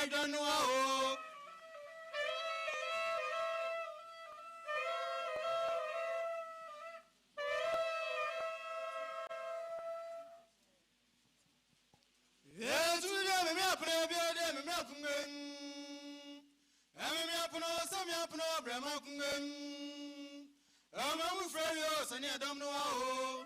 don't know. Yes, we have me up, me up, I'm afraid you're don't know how.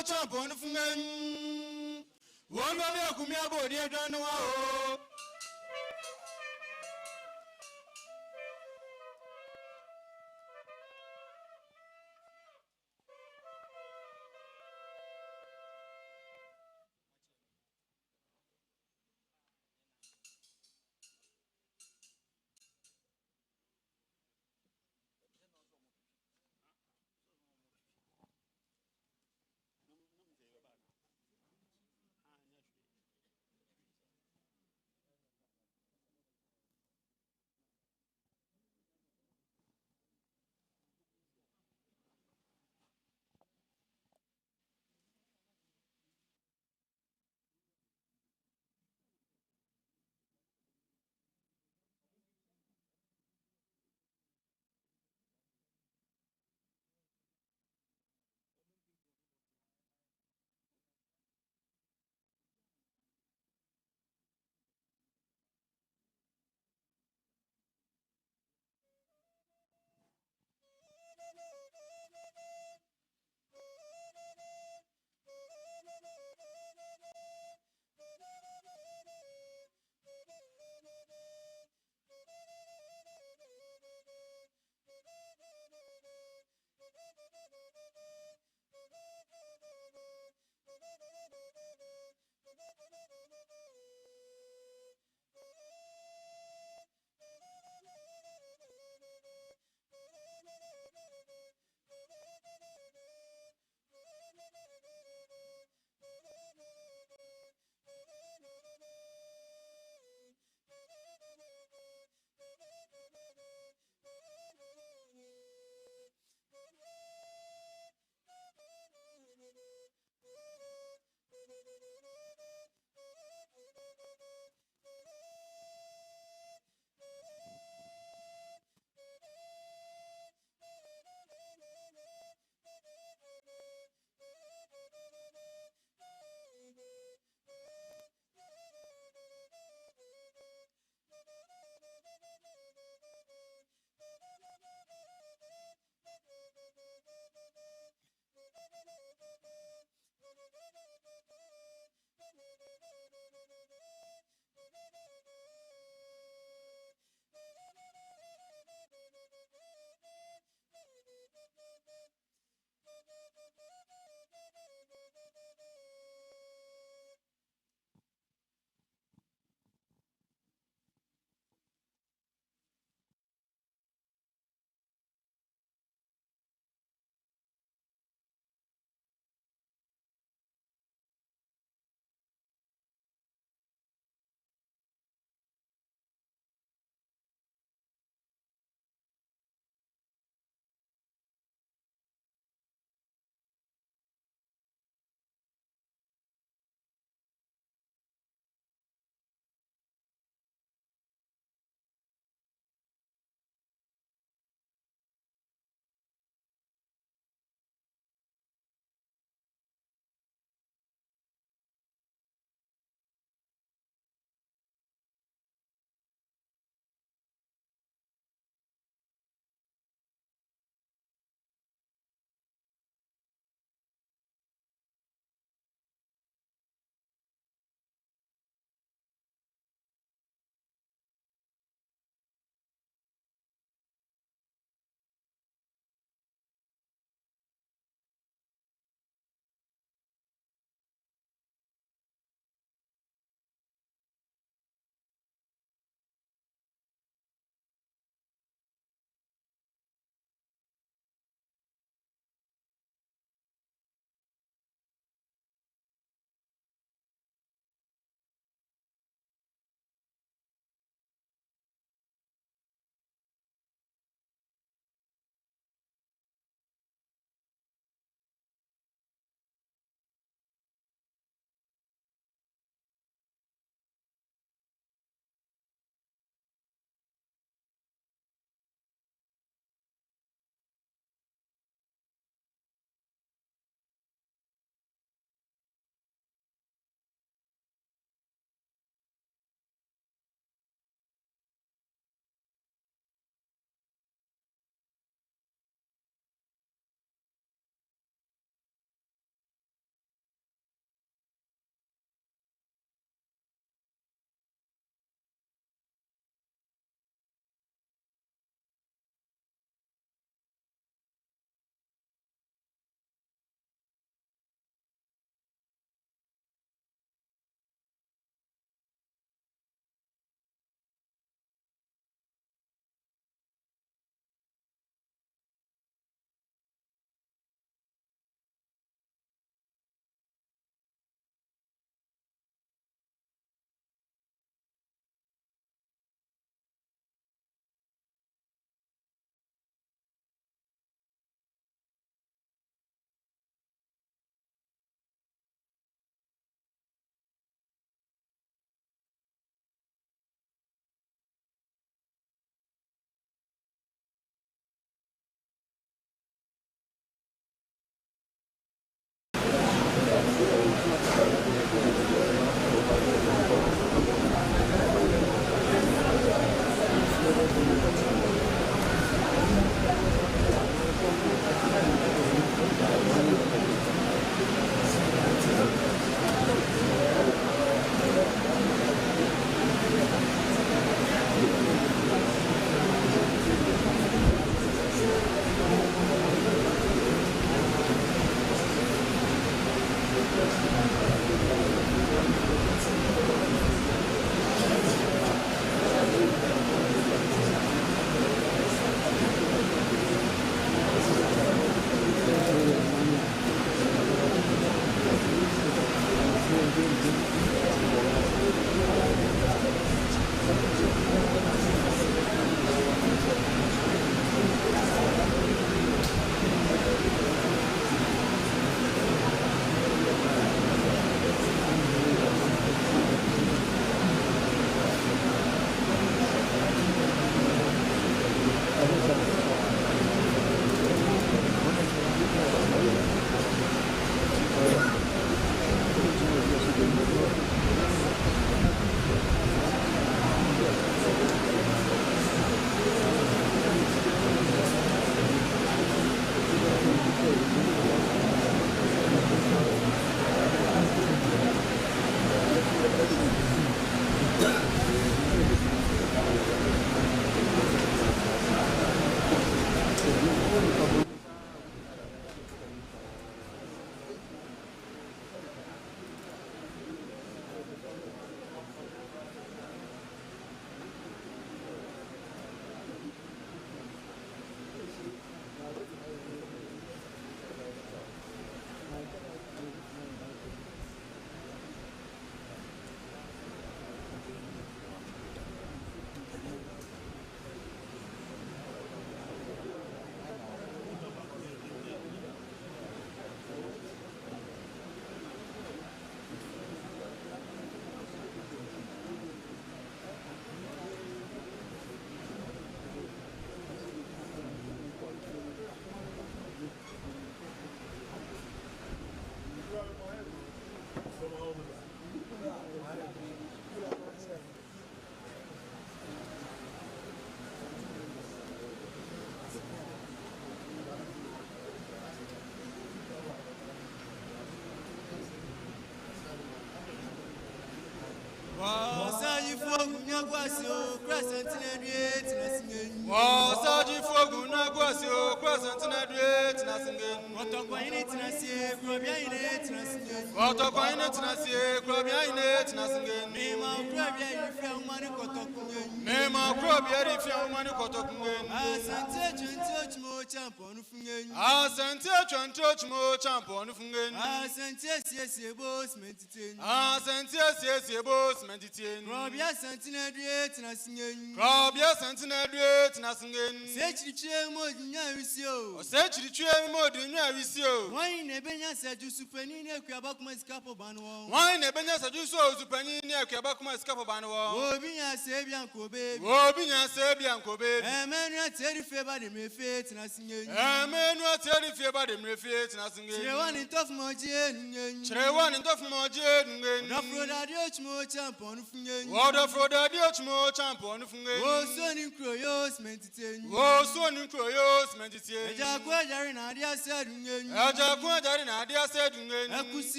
Wamba champ on Fungan. Wamba Kumiabo, dear Dano.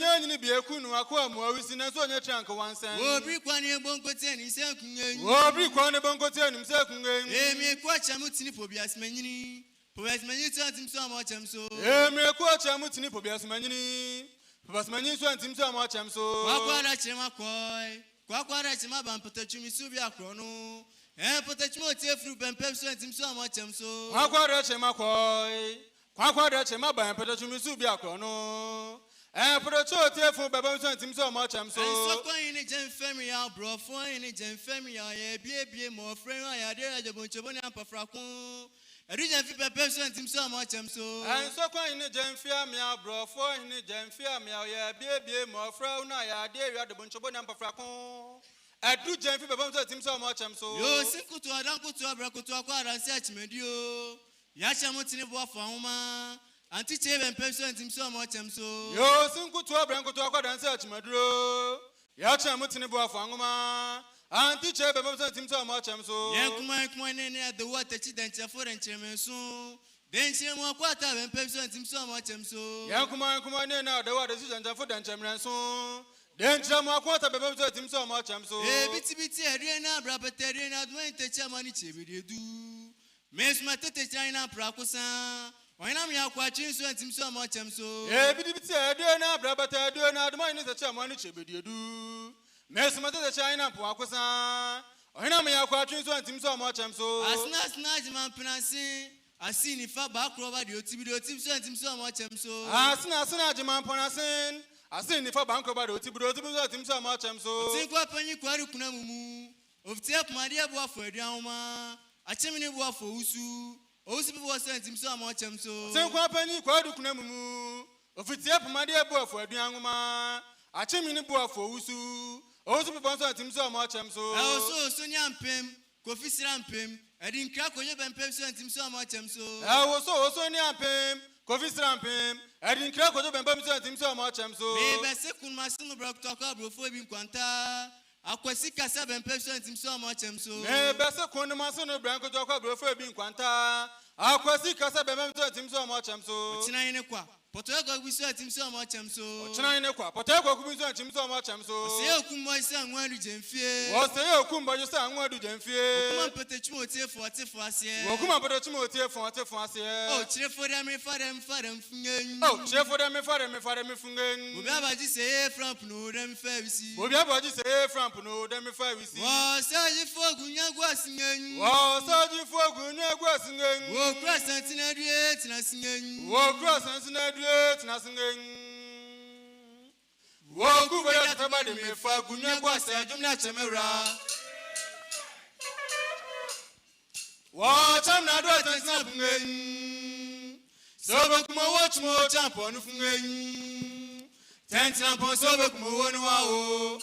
Nyanyi be a kunu, aqua, Mois in a sonia trunk once. Obri Quani Boncoten is second. Obri Quani Boncoten himself. Amy Quachamutini Pobias Manini. Pobias Manita himself much am so. Amy Quachamutini Pobias Manini. Pobias Manisa himself much am so. Quaquara Chema Koi. Quaquara Chema Bampatachumi Subia Chrono. And Potachmo fruit and pepsi himself much am so. Quaquara Chema Koi. Quaquara Chema Bampatachumi Subia Chrono. And put a chote for Babson himself much am so. So in a gem family, our bro, for in a gem family, I be more friend, I dare the Bonchobona Pafracon. I didn't feel Pepsi himself much am so. And so in a gem family, our bro, for in a gem family, I be more friend, I dare the Bonchobona Pafracon. I do gem for Babson himself much am so. You single to a uncle to a braco to acquire and search medio. Yashamotini Boafama. Anti Chave and Pepsi himself much am so. Yo, Sunku to a branco to a and search Madro. Yacha Mutinibo Fangoma. Anti Chave and Pepsi himself much am so. Yankuman at the water chident for and chairman soon. Then she more quarter and Pepsi himself much am so. Yankuman now the water is and for the chairman soon. Then Jamma quarter Pepsi himself much am so. Bitty Arena, Brabaterian, Adwente Chamani Chibi do. Miss Matete China Pracosa. When I'm your watching, so himself much am so. Biddy, I do not, but I do not mind the chairman Chibi do. Miss Matete China Pracosa. When I'm your watching, so himself much am so. As Najman Penasi, I seen if I back over the Otibido tips and himself much am so. As Najman Penasin, I seen if I bank over the Otibido himself much am so. Think what when you quarrukunamu of Tiap Maria Boafo Diama, a chimney boafo Usu. Osi was sent himself much am so. Same company, Quadukunamu, of its Tiap Maria Boafo Diama, a chimney boafo Usu. Osi was sent himself much am so. I also Sonia Pim, Coffee Rampim, I didn't crack on your Pem sent himself much am so. I was also Sonia Pim, Coffee Rampim, I didn't crack on your Pem sent himself much am so. Maybe second my son of Brock Talker before being Quanta. Akwasidea 7% himself much am so. Bessa Konamason Branco Talker before being Quanta. Akwasidea 7% himself much am so. Chinainqua. Potago we said himself much am so. Chinainqua. Potago we said himself much am so. Say Kumba sang one to Jemfie. Was say Kumba you sang one to Jemfie. Come put the chimote for Tifasia. Come put the chimote for Tifasia. Oh, cheer for them, fungen. Oh, cheer for them, fungen. We have a say from no them fairisi. We have a say from no them fairisi. Was say for Gunyagua singing. Was say for Gunyagua singing. Oh, cross and singing. Oh, cross and singing. Walk over everybody, me for Gunyagua, Jumna Chamera. Watch, I'm not right. So, watch more jump on Fungen. 10 tampons over Mono.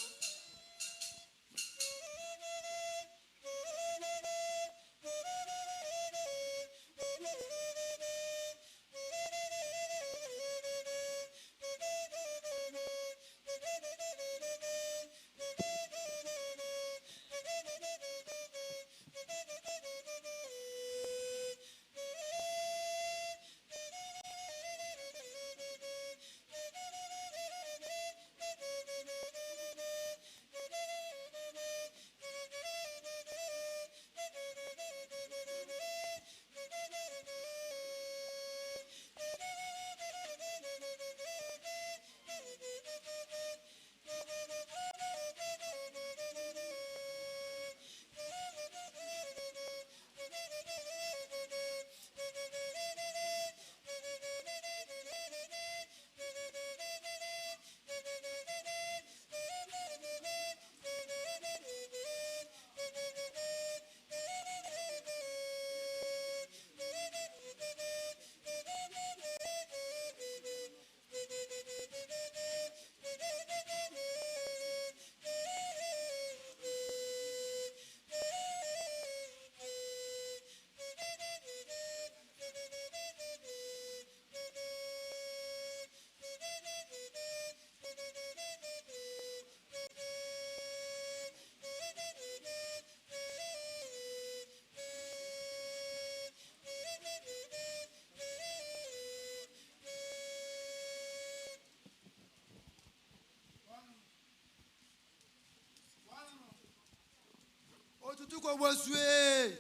Otutuko Osei.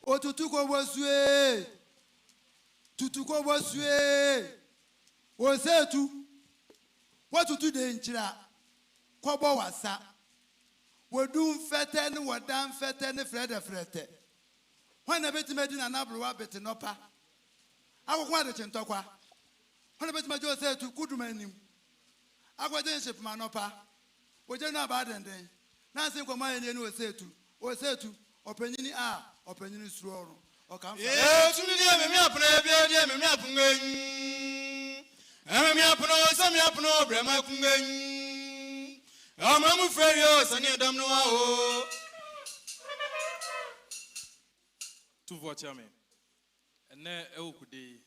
Otutuko Osei. Tutuko Osei. Osei tu. What to do the inchira? Kobo wasa. We do fete ni wadam fete ni frete. When a bit medina nabru bit nopa. I will want to chentokwa. When a bit my Joe said to good men. I got the ship manopa. We don't know about it. Nothing come my name was said to. Or said to. Opening a opening straw. Or come. Yes, me up, me up. I'm no Brahma. I'm afraid you're Yiadom no. Otumfuo Chairman. And then Awukudae,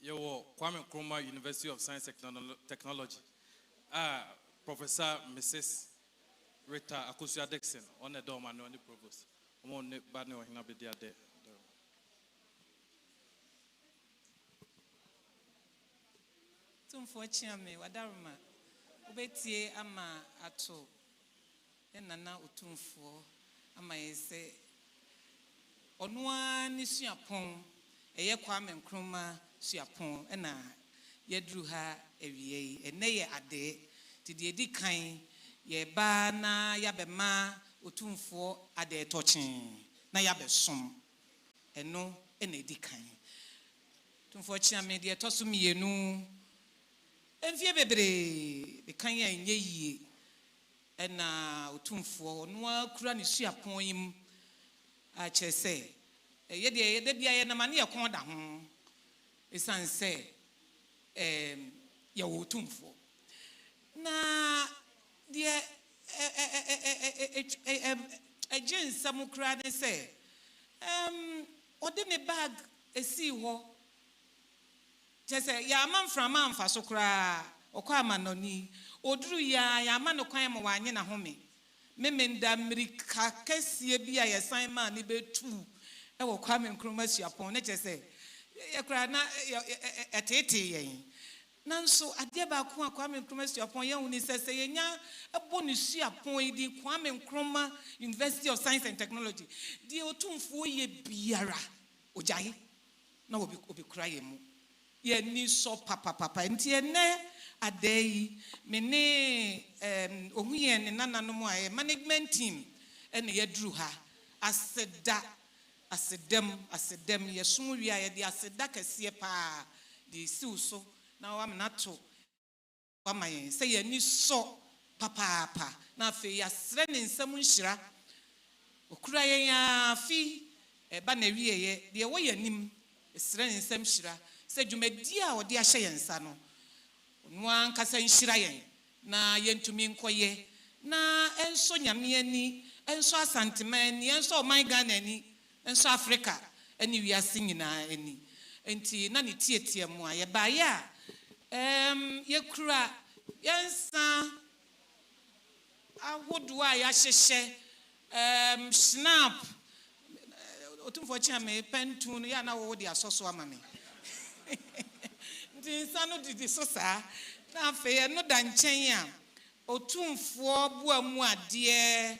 you Kwame Nkrumah University of Science Technology. Professor Mrs. Rita Akosua Dixon on the dome and on the provost. I'm on the bad no hina be there. Otumfuo Chairman, wadaruma. Ubetie ama ato. Nana Otumfuo ama yese. Onwa ni suapon. Eye Kwame Nkrumah suapon. Ena yedru ha ewie. Ene ye ade. Tidi edi kan. Ye ba na yabema Otumfuo ade tochin. Na yabe som. Eno ene edi kan. Otumfuo Chairman de tosu mienu. Enfie bebre be kan ya enye yie na Otumfuo no akura ne suapon yim a chese ye de bia ye na mane ye kon da ho esan se ye Otumfuo na de agent samukra ne se ode ne bag esi ho chese ya man from man fa so kra okwa manoni oduru ya man no kwan mo wanye na home memenda mirika kesie bia ye san man ni betu e wo Kwame Nkrumah suapon ne chese ye kra na etete yen nanso ade ba ko Kwame Nkrumah suapon ye huni sese ye nya ebo ni suapon yi di Kwame Nkrumah University of Science and Technology di Otumfuo ye biara ojaye na obi kra ye mu ye ni so papa nti ene adai mene ohuye ne nananom a management team ene yedru ha asedem ye sum wi a ye de aseda kase pa de siw so na wa mnato wa mayen se ye ni so papa na fe ya sre ne nsam nhira okura ye ya fi ba na wi ye de wo ye nim sre ne nsam nhira se dwumadi a odi ahye yensa no no ankasa nhira yen na yentumi nkoye na enso nyame ani enso Asantehemaa ani enso oman Ghana ani enso Africa ani wiase nyina ani enti na ne tietie mu a ye ba ya ye kura yensa ahodo a ya hyehye snap Otumfuo Chairman pentu no ya na wo de asoso ama me Sano didi so sa na fe no da nchen a Otumfuo buamu ade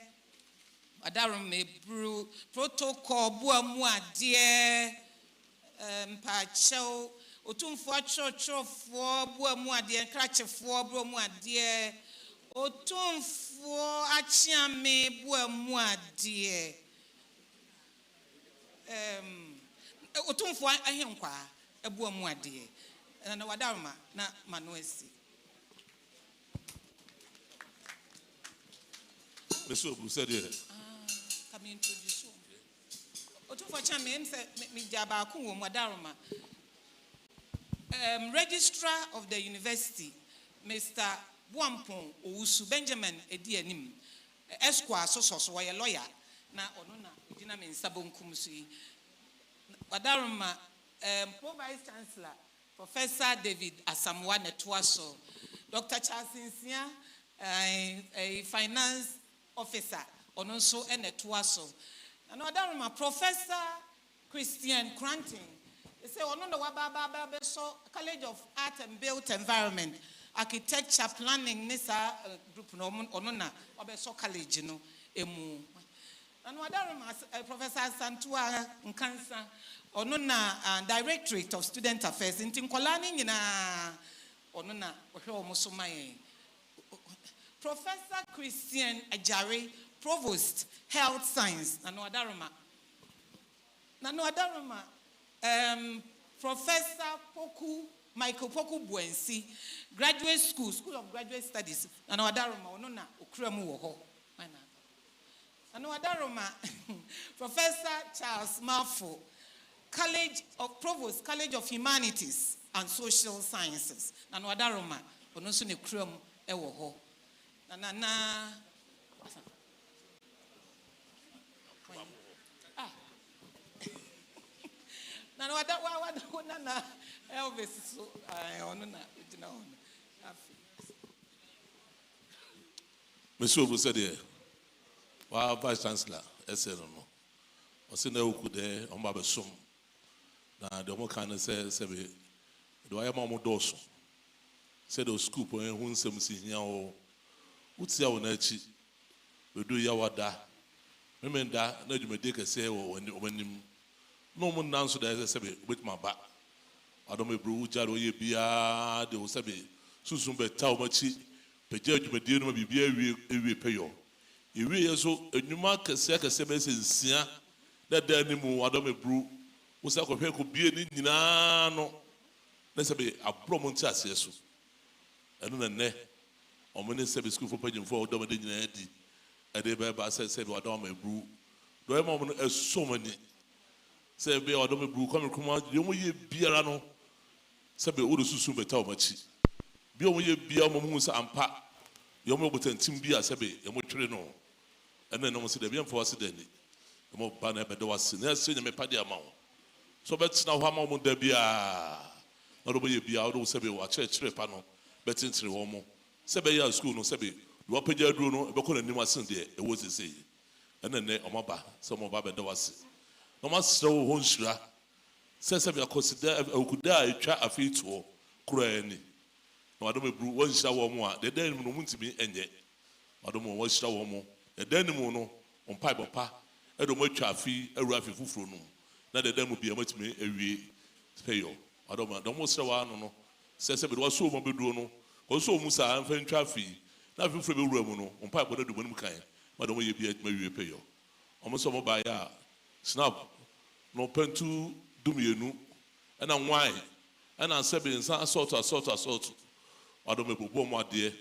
adarum me bru protocol buamu ade mpacho Otumfuo achofo buamu ade krachefo buamu ade Otumfuo achiame buamu ade Otumfuo ahenkwa buamu ade na wadaruma na manuesi Monsieur Bruxelles come introduce Otumfuo Chairman me jaba ku wo wadaruma registrar of the university Mr. Buampon Owusu Benjamin Edianim Esquire so wa lawyer na ono na dina me nsabonkum so yi wadaruma Pro Vice Chancellor Professor David Asamoah Netuaso, Dr. Charles Insia, a finance officer, and also a Netuaso. Another room, Professor Christian Cranting. They say, "Ono no wababa so College of Art and Built Environment, Architecture Planning. Nisa group no ono na wabeso college no emu." And Professor Asante Nkansa, Onuna Directorate of Student Affairs, in Tinkolani, Onuna, Professor Christian Ajari, Provost, Health Science, Nanoadaroma, Professor Michael Poku Buensi, Graduate School of Graduate Studies, Nanoadaroma, Onuna, Ukramu Woho. Nanoadaroma, Professor Charles Marfo, Provost, College of Humanities and Social Sciences, Nanoadaroma, Onosune Krum Ewoho. Nana. Nana wada Elvis so ono na ujina ono. Monsieur Awukudae, wa Vice Chancellor, SN no. Osi na Awukudae omba besom. Na de mo kan say be do ayama mo doso. Say the school po hu nsem si hia o. Utia wo na chi. We do ya wada. Memenda na dwumade kase wo omanim. No one answer that say with my back. I don't know jaro ye bia de o sabe susum be taw machi peje dwumade no bibia ewie peyo. Ewie yeso enuma kase be sensia da da ni mu adome bru wo sa ko hwe ko bie ni nyina no na sabe abro mo nti ase so. Eno na ne o mo ne sabe school for pagin for odome de nyina di ade ba say adome bru do e mo no eso mani say be odome bru come kuma de mo ye biara no sabe o susu beta o machi bi o mo ye bia mo mu sa ampa yo mo botantim bia sabe e mo twere no ene no mo se de bi amfo wase de ni e mo ba na be de wase na se nyame pade ama wo so bet na ho ama mo da bia na do mo ye bia o do sabe wa kire pa no betintre wo mo sabe ya school no sabe do apaja duro no e be ko na nim asen de e wo sese ene ne o mo ba so mo ba be de wase no ma sre wo ho nsura sese be Akwasidea Awukudae etwa afetuo kura ni na wadom ebru won hira wo mo a de dan mu no muntimi enye wadom won hira wo mo de dan mu no on pai bopa e do mo atwa afi awura afi fufuro no na de dan mu bia matimi awie peyo wadom do mo sre wa no sese be do so mo beduo no ko so mu sa amfa ntwa afi na afi fufuro be wura mu no on pai boda do mo nim kan wadom ye bia atima awie peyo omo so mo ba ya snap no pentu dumienu and why and I said assault adome bobo mo ade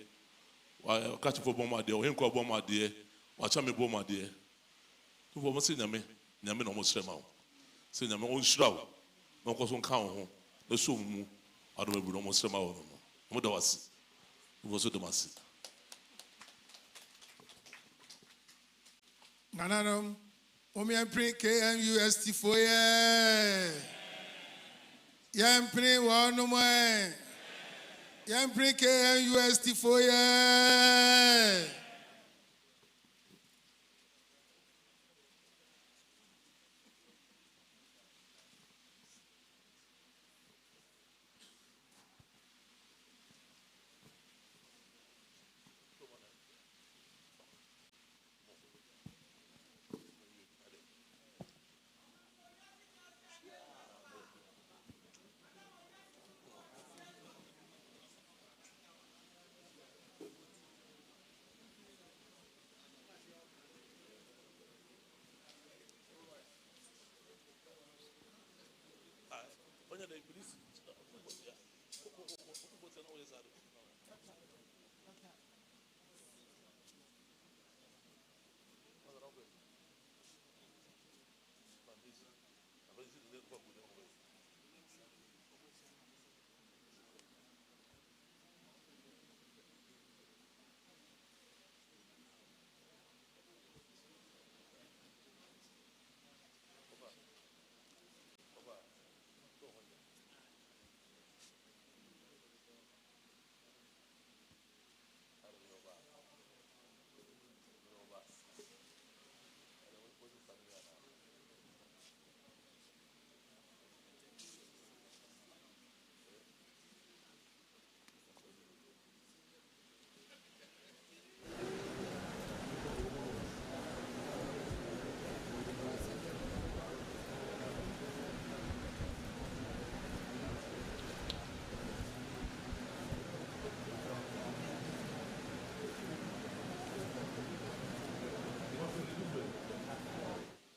wa catch for bomb ade o hin ko bomb ade wa cha me bomb ade to bo mo se nyame no mo srema o se nyame on shira o no ko so nka ho na so mu adome bu no mo srema o no mo da wasi wo so de masi Nananom Omiampri KNUST for ye. Yampri one more. Yampri KNUST for ye.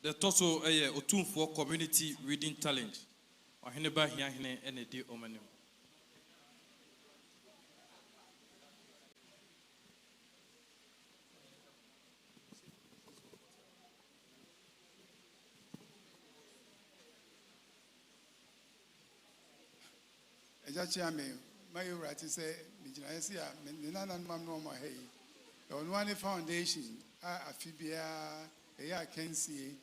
the Toso Otumfuo Community Reading Challenge. Aheneba hiahine enedi omanim. Ejachiame, my right to say, Mijinasia, Menana Mamma Hay, the one foundation, Afibia, a Kensi,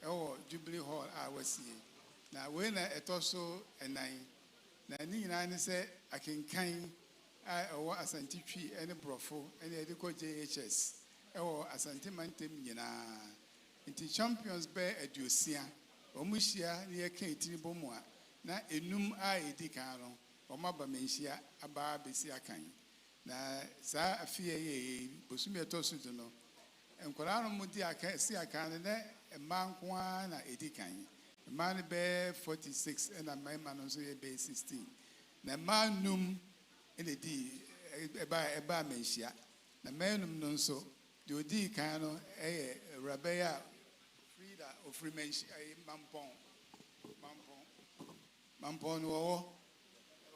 or Jubilee Hall, I was see. Now, when I also and nine say, I can kind, or Asante and a brofo, and a deco JHS, or Asantehemaa, into champions bear at Dusia, or Mushia near Katie Bomoa, na enum a edikano o maba menhia aba besia kan na sa afie ye bosumi etosu do no enkwara no mudi aka si aka ne emma nko na edikan man be 46 and a man no so ye be 16 na manum ene di eba menhia na manum no so de odi kan no rabaya frida ofri menhia mampon Mampono,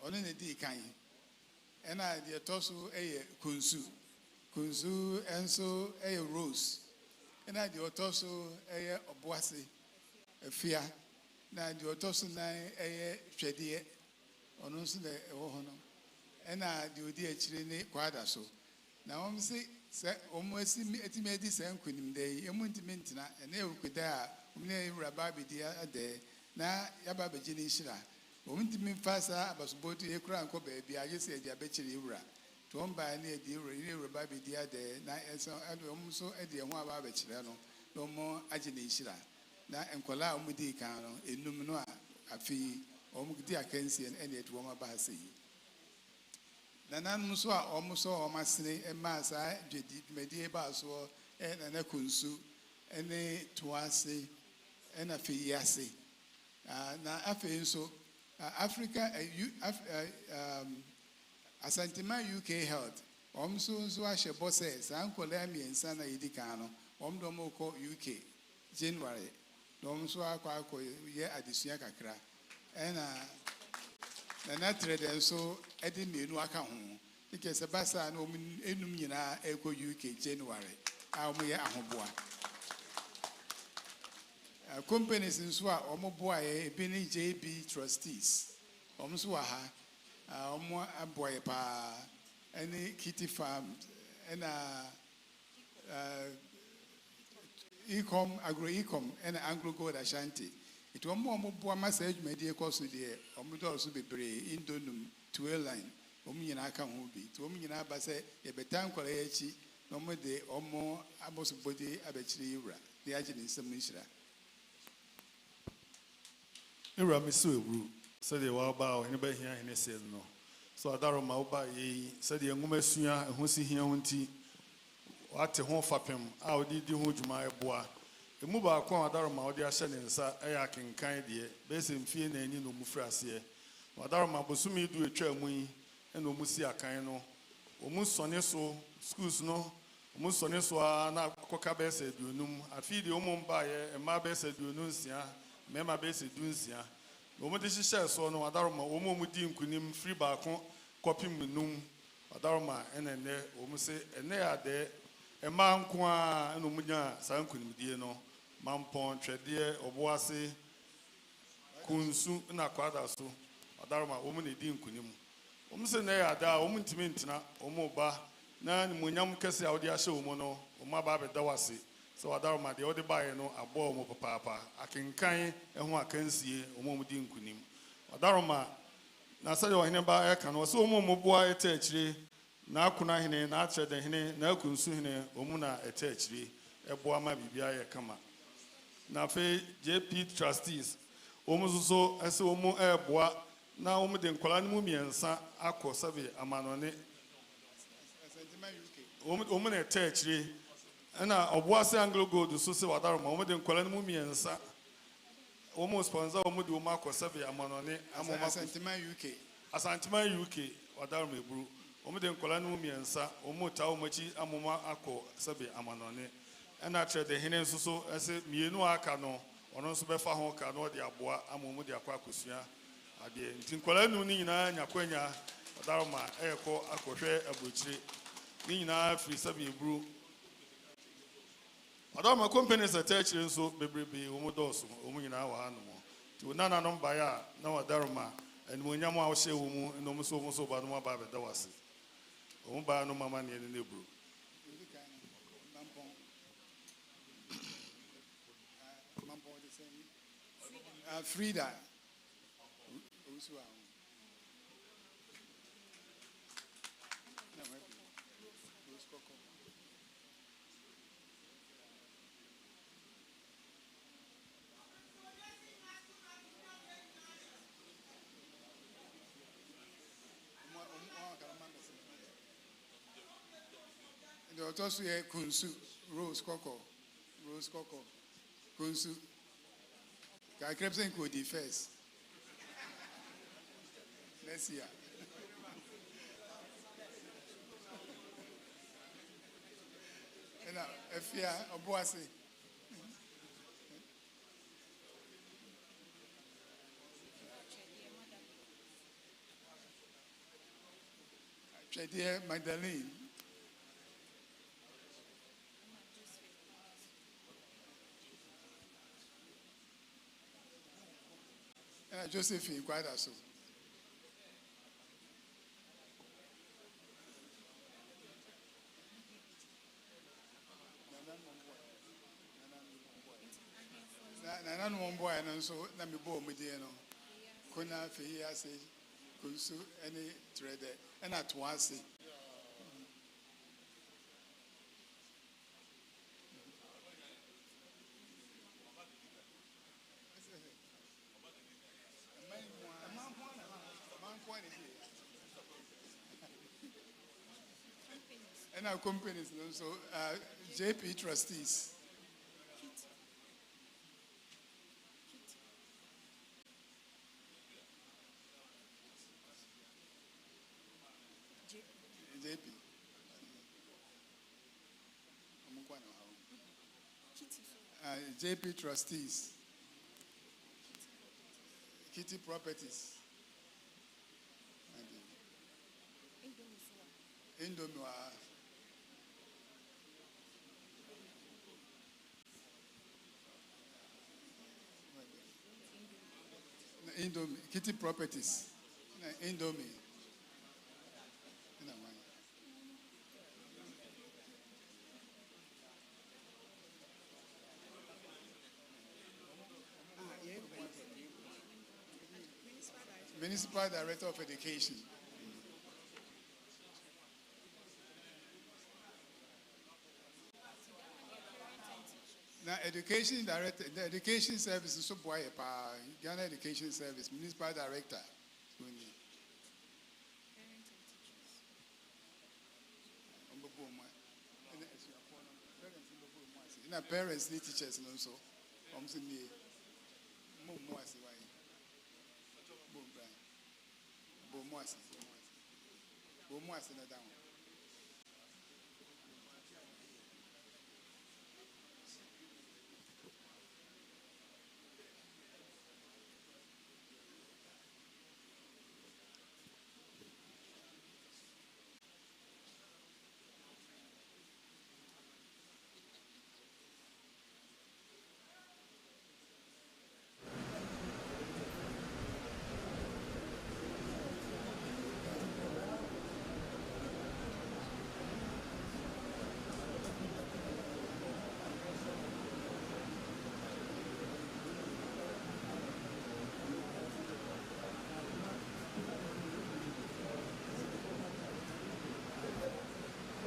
on the D kind. And I the tosu a kunsu, and so a rose. And I the tosu a obuasi, a fear. Now the tosu a shady, on also the ohono. And I do the chilene quadra so. Now I'm say, almost made this and queen day, a muntimentina, and Awukudae, Rababi dear a day. Na yaba bejini shira omunti mfasa abasubotu ekura nko baby ayese dia bechiri wura to mba na edi wura ni wura bi dia de na eso omuso edi ho aba bechire no no mo agini shira na enkola omudi kan no enum no afi omudi akansi en etu o ma ba sei na nan so a omuso o masene ema sa dwedi medie ba so na kunsu ene tuase ena fi yase na afei so Africa Asantehemaa UK Health so ahye bose san kola miensa na yidika no do mo ko UK January so akwa ye adesua kakra na trade so edi menu aka ho ike se basa na enum nyina eko UK January a mo ye ahoboa companies in Swa, Omoboy, Bini JB trustees, Omswaha, Omo Aboy Pa, any kitty farms, and ecom, agro-ecom, and Anglo Gold Ashanti. It was more message media cost there, Omudo also be brave, Indonum, to a line, Omianaka Hubi, to Omiana Basse, a betan college, no more de Omo Abos body abetri, the agent in some Mishra. Ramisu, said the Waba, anybody here in a said no. So I don't know about ye, said the Mumesuya, and who see here on tea. What a home for him, how did you hold my boy? The Muba Kwan Darama, the Ashan and Sa Ayakin kind ye, based in Fian and you know Mufrasia. Wadarama Bosumi do a tramway and Umusia Kaino, Omusoneso, schools no, Musoneso, not Coca-Bess, you know, I feed the Omon buyer, and my best at Dunusia. Mema base dunsia omo de hihye so no adaroma omo mudi nkunim free ba ko kopim num adaroma enene omo se ene ade ema nko a eno munya san nkunim die no mampon twede oboase kunsu na kwada so adaroma omo ne di nkunim omo se ne ada omo ntimi ntina omo ba na munyam kese a odi ahye omo no omo aba be dawase. So Adaroma, the other buyer no a bomb of papa. I can kind and one can see a moment in Kunim. Adaroma, Nasayo Hineba can was so more boy a tetri, now Kunahine, Nature the Hine, now Kunsuhine, Omuna a tetri, a boama bibia kama. Now Fay JP trustees, almost so as Omo air bois, now Omudin Kolanumi and Sa Aqua Savi Amanone Omen a tetri. And Obuasi Anglo Gold, so say what I'm in Kolanumi and Sa almost sponsor Omudu Marco Savi Amanone, Asantehema UK. Asantehema UK, what I'm a brew. Omudin Kolanumi and Sa, Omota Omachi, Amoma Ako Savi Amanone. And actually, the Henen so I said, Mienu Akano, or no Subefa Honka, no the Abua, Amumu de Aquacusia. Again, Tinkola Nunina, Yaquena, Darma, Echo, Aquashe, Abuchi, Nina, Free Sabi Brew. Adama companies attached so baby Umudos, Umina, Animal. To Nana Nombaya, no Darma, and when Yama say Umu, and almost so bad, no Baba Dawasi. Umba no Mamma near the Nebru. Frida. The also here Kunsu, Rose Coco, Kunsu. I kept saying could first. Next year. And now, if you are a bossy. Dear Magdalene. Josephine, quite as so. Nana one boy and so let me bow with you. Kuna Fia say, Kunsu any trader, and at once. And our companies also JP trustees. JP trustees. Kitty properties. Indomie. Indomie, Kitty Properties, Indomie. Municipal Director of Education. Now, education director, the education service is so boy, Ghana Education Service, Municipal Director. Parents need teachers and also.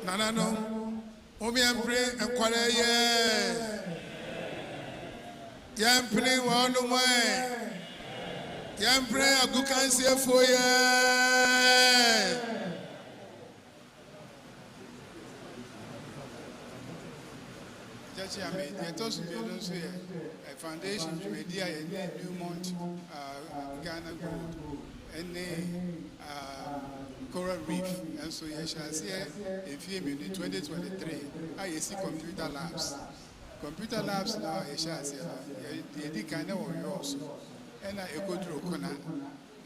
Nanano, Omiampre and Qualaye Yampre, one of my Yampre, a good cancer for ye. Judge, I made the toss of a foundation to a dear Newmont, Ghana Gold, and coral reef, and so you shall see a film in 2023. I see computer labs. Computer labs now, you shall see the kind of yours, and I go through Kona,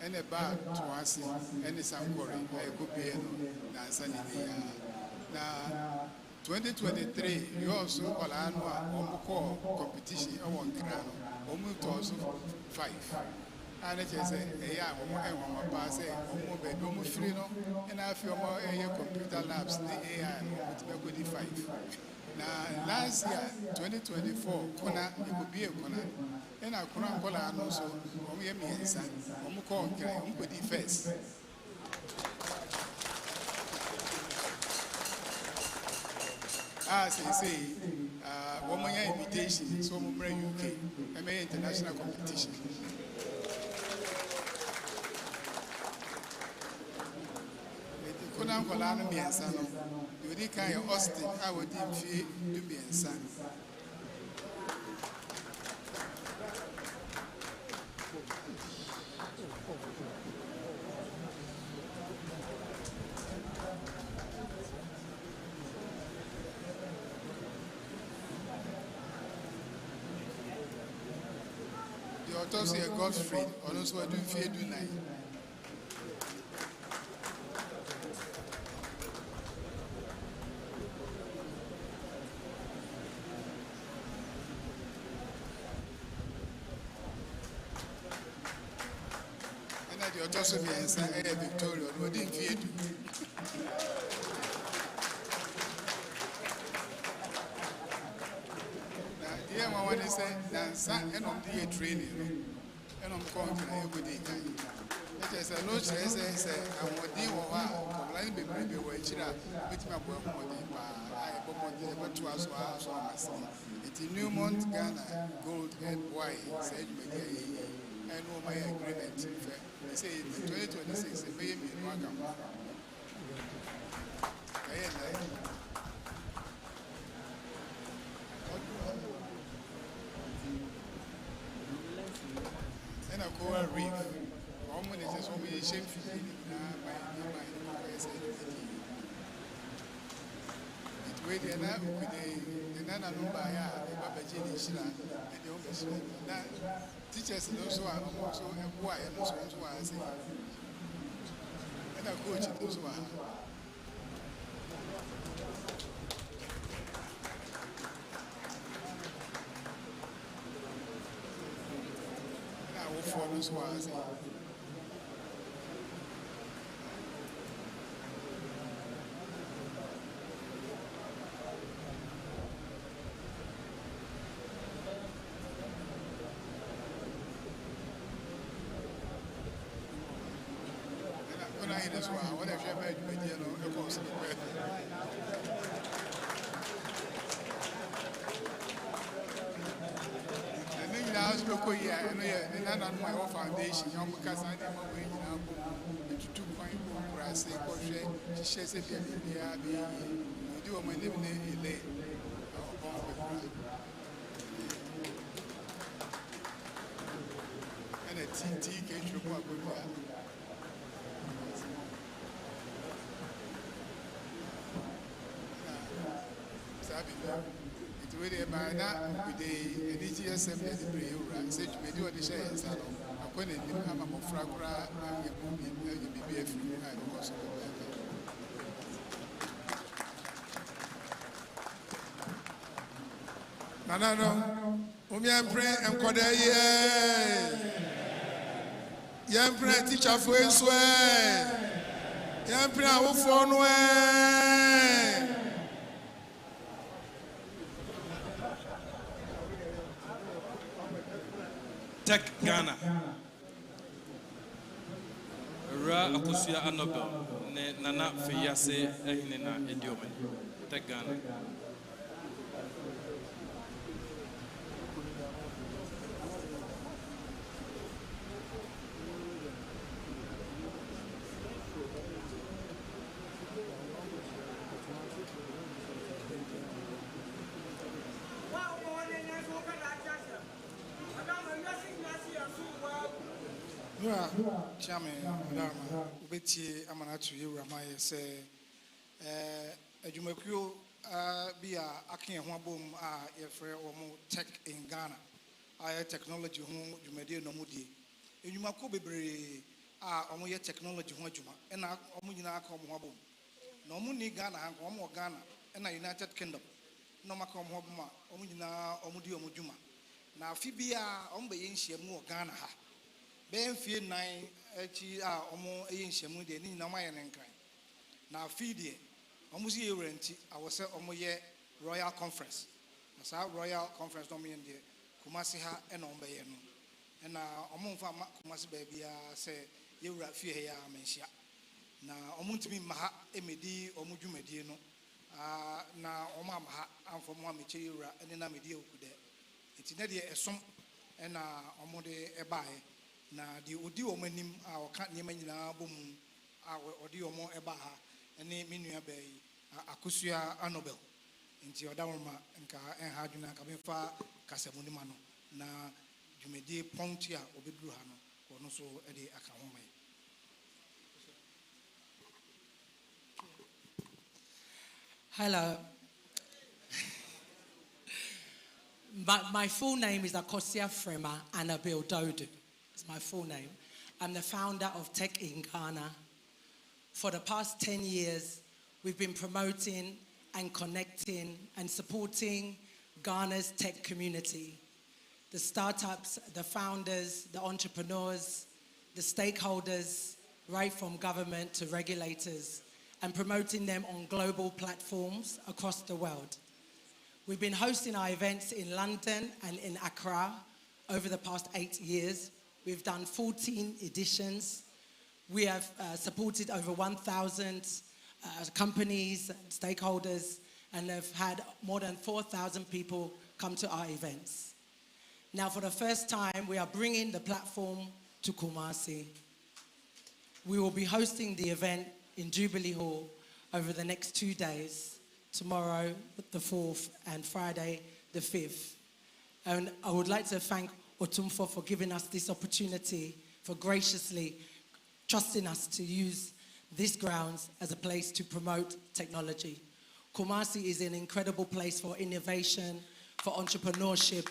and a bar to us, and some quarry, I could be Asantehemaa. Now, 2023, you also call annual competition on Crown, almost 5. And it is a young woman pass a bedroom free, and I feel more computer labs, the AI, with 5. Now, last year, 2024, Kona, it could be a Kona, and I couldn't call an also, only a means, with the first. As I say, woman invitation, so many UK, I may international competition. Couldn't call an Miansano, you did kind of Austin, I would feel to be a son. The autopsy of Godfrey, or also I do fear do night. And at the autopsy of Victoria, who didn't fear do. Yeah, my one is saying, and on the training, and I'm calling every day. It is a no chance, I want to do what I be maybe with my work more than I bought to us. It's in Newmont, Ghana, gold and white, said you and know my agreement. They say in 2026, they pay me welcome. And a coral reef. Woman is so many shameful. It's waiting now with the Nana Numbaya, the Baba Jenny Shila, and the Homeless. Teachers also are also a boy and also are saying, and a coach also are. For those who are saying, when I hear this one, what if you made with the course of the breath? Local here, and not my own foundation, young because I never went to 2 point grass, she says it, we do my living in late. And a TT came to work with her. By now, with the DGSM, the said to me, do the shares. I'm going to do a fracra and the BBF. No, Umian and Kodaye. Young friend, teacher for his way. Young friend, who phone way. Tech Ghana. Ra Akusia Anobel, Nana Fiyase Ehinena Idiome. Tech Ghana. Nura Chairman Dharma, Ubeti Amanatu Ramaye say, Jumaku be a Akin Wabum, or more tech in Ghana. I technology home, Jumedia no Mudi. In Jumaku be omoye technology ho adwuma ena omo nyina aka omo hobom na omo ni Ghana ha omo Ghana ena United Kingdom na omo aka omo hobom a omo nyina omo di omo dwuma na afi bia omo be yenhyiamu o Ghana ha be mfie nan achi a omo yenhyiamu de ni nyina omo aye nenkran na afi de omo si ewranti awose omo ye Royal Conference na sa Royal Conference no me de Kumasi ha ena omo be ye no ena omo mfa Kumasi ba bia se yewura fie ya Manhyia na omuntimi maha emedi omudwumadie no na omamaha amfomo ameche yewura ene na medi Awukudae enti na de esom ena omode ebae na de odi omanim a oka niema nyina bom a odi omo eba ha ene menua bai akosua anobel enti odawoma nka enha adwuna ka mefa kasamunima no na dwumadie ponti a obeduru ha no kono so ede aka ho mai. Hello. My full name is Akwasidea Anabil Dodu. It's my full name. I'm the founder of Tech in Ghana. For the past 10 years, we've been promoting and connecting and supporting Ghana's tech community. The startups, the founders, the entrepreneurs, the stakeholders, right from government to regulators, and promoting them on global platforms across the world. We've been hosting our events in London and in Accra over the past 8 years. We've done 14 editions. We have supported over 1,000 companies and stakeholders and have had more than 4,000 people come to our events. Now, for the first time, we are bringing the platform to Kumasi. We will be hosting the event in Jubilee Hall over the next 2 days, tomorrow the 4th and Friday the 5th. And I would like to thank Otumfuo for giving us this opportunity, for graciously trusting us to use these grounds as a place to promote technology. Kumasi is an incredible place for innovation, for entrepreneurship,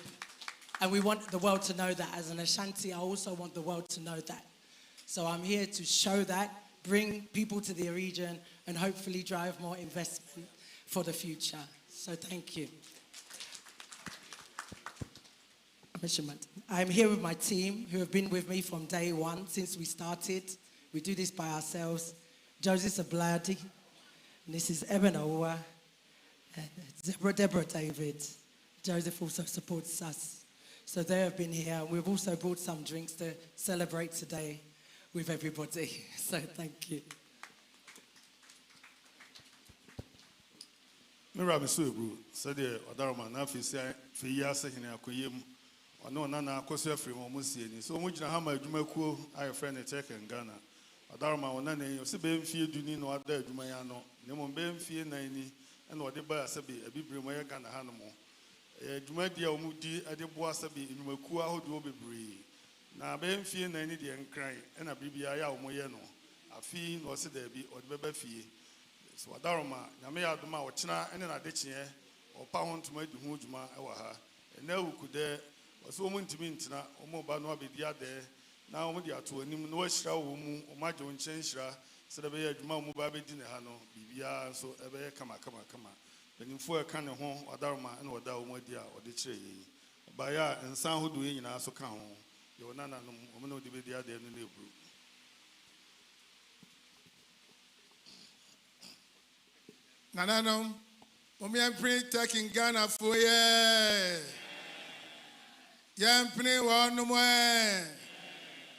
and we want the world to know that. As an Ashanti, I also want the world to know that. So I'm here to show that, bring people to the region, and hopefully drive more investment for the future. So thank you. I'm here with my team who have been with me from day one since we started. We do this by ourselves. Joseph Abladi, Mrs. Eben Owa, and Deborah David. Joseph also supports us. So they have been here. We've also brought some drinks to celebrate today with everybody. So thank you. Mira Misubu said the Odarma Nafi Fia second Akoyim, or no Nana Kosia from Musiani. So much Hama Jumaku, I friend a tech in Ghana. Odarma or Nane, Sibem Fia Dunin or Ade Jumayano, Nemon Ben Fia Nani, and what they buy a Sabi, a Bibrimaya Ghana Hanamo. Jumadia Mudi, a de Boasabi, in Makua, who do be bree. Now Ben Fia Nani and cry, and a Bibia Moyano. A fee or Sedebi or Bebe Fee. So Adaroma, Namea Duma, or China, and an addition, or pound to make the Mujuma, Awaha, and now could there was woman to Mintina, or Mobano be the other. Now, when they are to a new Noeshra, or Majo and Chensra, said a bear, Mamu Baby Dinahano, Bibia, so a bear, come. Then you for a kind of home, Adaroma, and Wada, Modia, or the tree. Baya and San who do in our so count. Your Nana, no, the other in the group. Nanano, I'm print tech in Ghana for ye. Yam print one more.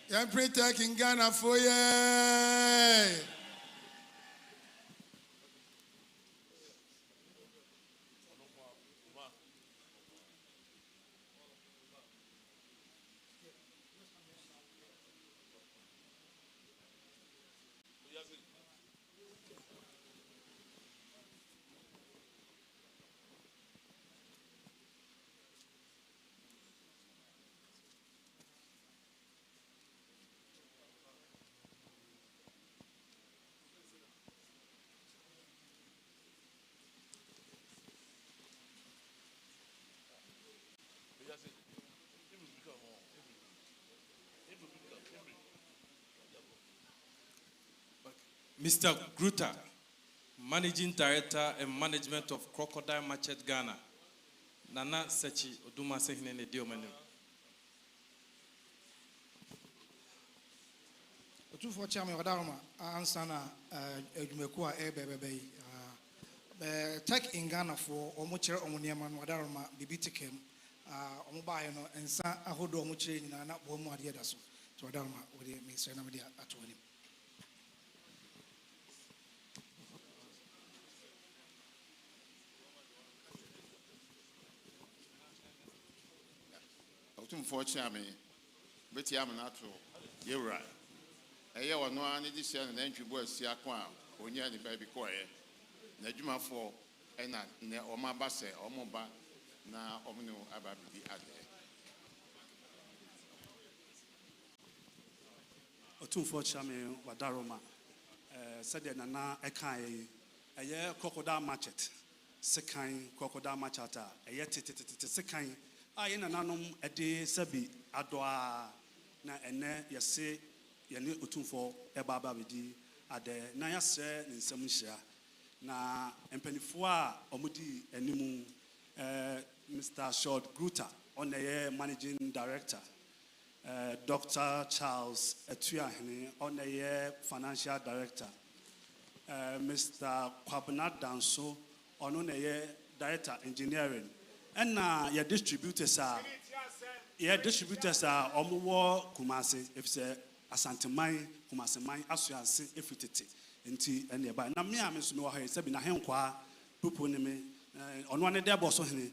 Yam print tech in Ghana for ye. Mr. Gruta, Managing Director and Management of Crocodile Market Ghana. Nana Sechi Otumfuo Osei. Otumfuo Chairman Wadaroma ansana edwumaku a ebebebe tech in Ghana for omuchere omuniema Wadaroma bibi tikem omubaye no ensa ahodo omuchere nyina na bo mu ade daso to Wadaroma we me sɛ na me de ato ani Otumfuo Chairman beti amnato yewra eye wono ani di se na ntwibo asia ko a onya ni ba bi ko ye na adwumafo na ne omaba se omoba na omne aba bi ade Otumfuo Chairman Wadaroma said na na ekan eye crocodile market sekan crocodile market eye tete sekan aye na nanom ede sabi adoa na ene yese yene Otumfuo ebaba bedi ade na yase ne nsam nhia na empanifo a omudi animu Mr. Short Gruta on the managing director Dr. Charles Etuahene on the financial director Mr. Kwabena Danso on the director engineering and your distributors are omuwo Kumasi if say Asantehemaa Kumasi mine asuanse efitete nti ene ba na me am so me wo ha se bi na henkwa pupu ne me ono ne de boso hene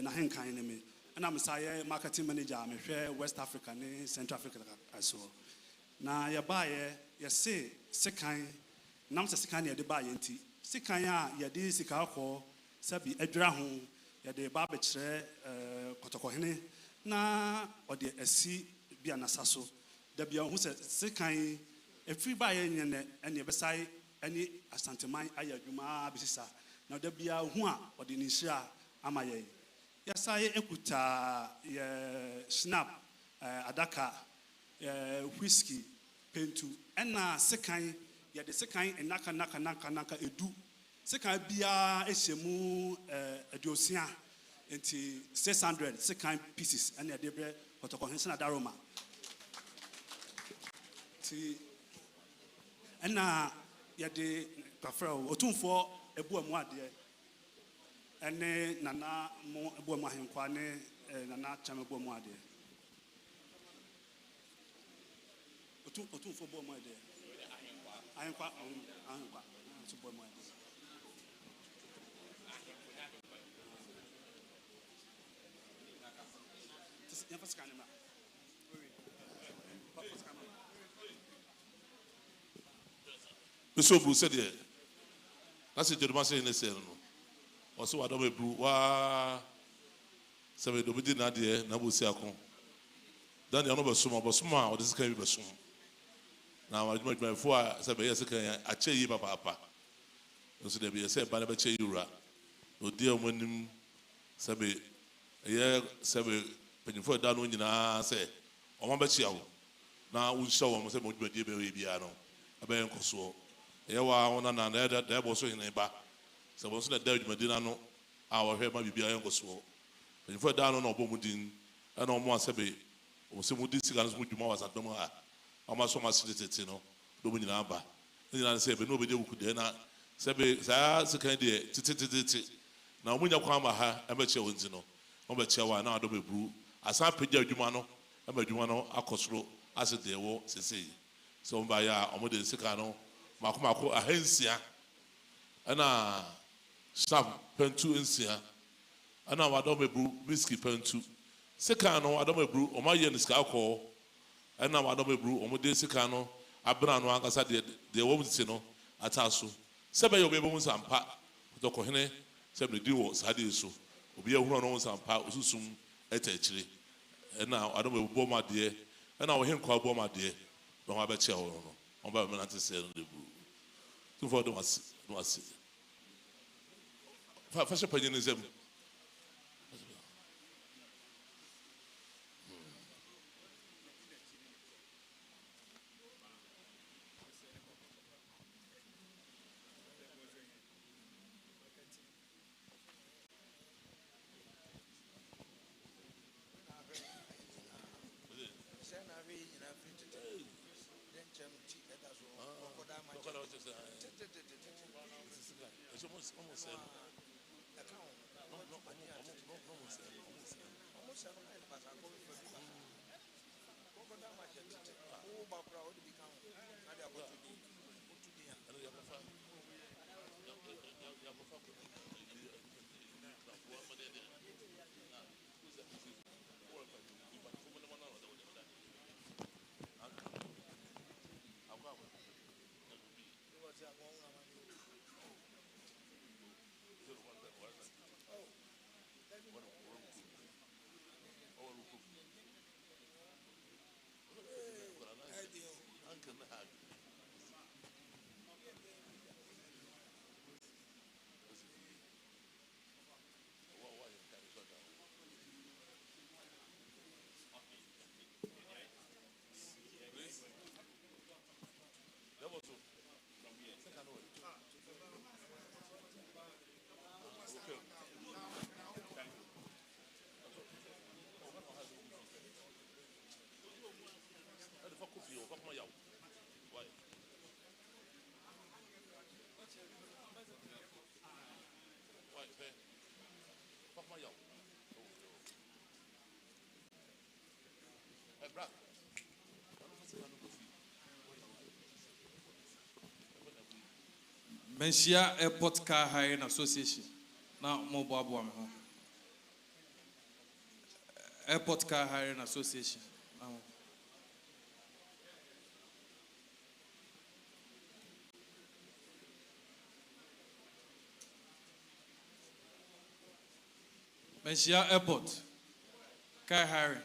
na henkan ne me na me say marketing manager me hwe West Africa ne Central Africa aso na ya ba ye se sekan nam se sekan ye de ba ye nti sekan a ye de sika akọ sabi adwira ho ye de ba be kire kotoko hene na ode asi bia na saso da bia hu se sekan every ba ye ne ene be sai ene Asantehemaa ayadwuma bisisa na da bia hu a ode ni hira ama ye yasai ekuta ye snap adaka whiskey pentu ena sekan ye de sekan enaka edu sekan bia ehemu aduosia enti 600 sekan pieces ena de bre protocol hensana daroma ti ena ye de kafra Otumfuo ebu amu ade ene nana mo ebu amu ahenkwa ne nana chama ebu amu ade Otumfuo ebu amu ade ahenkwa so ebu amu ade Mr. Obu said there. That's it, Jeremiah saying the same. Also, I don't know why. Seven Domidi Nadia, Nabu Siakon. Then you know Basuma, Basuma, or this can be Basum. Now, I might before 7 years ago, I tell you, Papa. So there be a said, Banaba Chayura. No dear when him Sabe, a year 7 24 down when you say, or Mambachiao. Now we show them, say, Mojo Biano, a bayan Koso. Yawa ona na da boso hin ba so boso na David Medina no a wo hwe ma bibia yan koso en fo da no no bo mudin ana o mo asebe o se mudi siga no dwuma wa sadom a o ma so ma silitete no do mu nyina ba nyina se be no be de Awukudae na sebe sa sekan de titititi na o munya kwa ma ha e ma che wonti no o ba che wa na ado be bru asan pagya dwuma no e ma dwuma no akosoro ase de wo sesei so mba ya o mo de sika no Mako ahensia ana stab pentu ensia ana wadomebru whiskey pentu sika no wadomebru o ma ye niska akọ ana wadomebru o mo de sika no abra no ankasa de wo mti no ataso sebe yo bebo sampa to ko hene sebe di wo sade so obi ehuru no sampa osusum etachire ana wadomebru bo ma de ana wo hen kwa bo ma de no ma be che wo no on va me lancer no de bru tout va no asi fa se panyin nzem Manhyia Airport Car Hiring Association. Now, mobile Airport Car Hiring Association. Now. Manhyia Airport Car Hiring.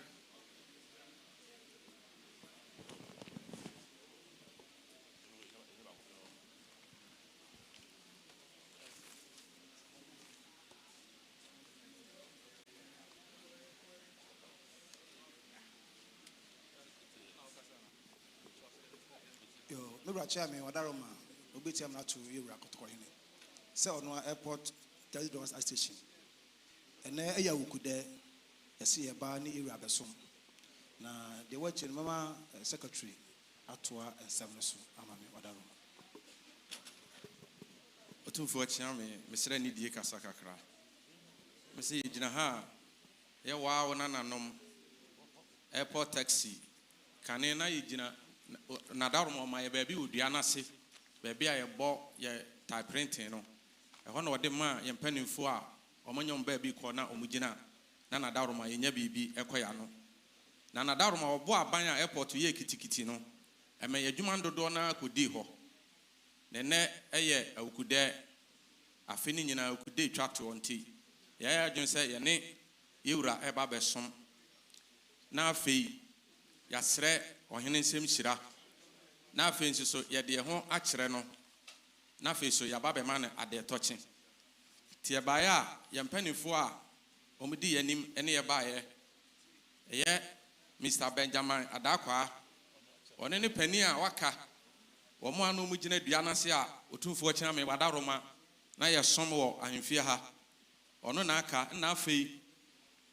Mebra chairman wadaroma obeti am na to yewura kotokohene se ono airport $30 station ene eya Awukudae yesi ye ba ni yewura besom na de wache mama secretary atoa ensem so amame wadaroma Otumfuo Osei mesra ni die kasa kakra mesi gina ha ye wa nananom airport taxi kane na yigina na darumo ma ye baby odua na se baby a ye bo ye type printing no e ho na ode ma ye mpanimfo a omanyom baby ko na omugina na darumo ye nya bibi ekoya no na darumo obo aban a airport ye kitikiti no e me ye dwuma ndodo na kodi ho ne eye Awukudae afeni nyina Awukudae twato onti ye ya dwun se ye ne yewura e ba besom na afei yasre ohene nsem hyira na afei nso so ye de ho akyere no na afei so yaba be ma ne ade toche tie bae a ye mpanifo a omudi yanim ene ye bae ye Mr. Benjamin Adakwa one ne pani a waka wo mo anu mu gina dua na se a Otumfuo Osei wadaroma na ye som wo ahemfie ha ono na aka na afei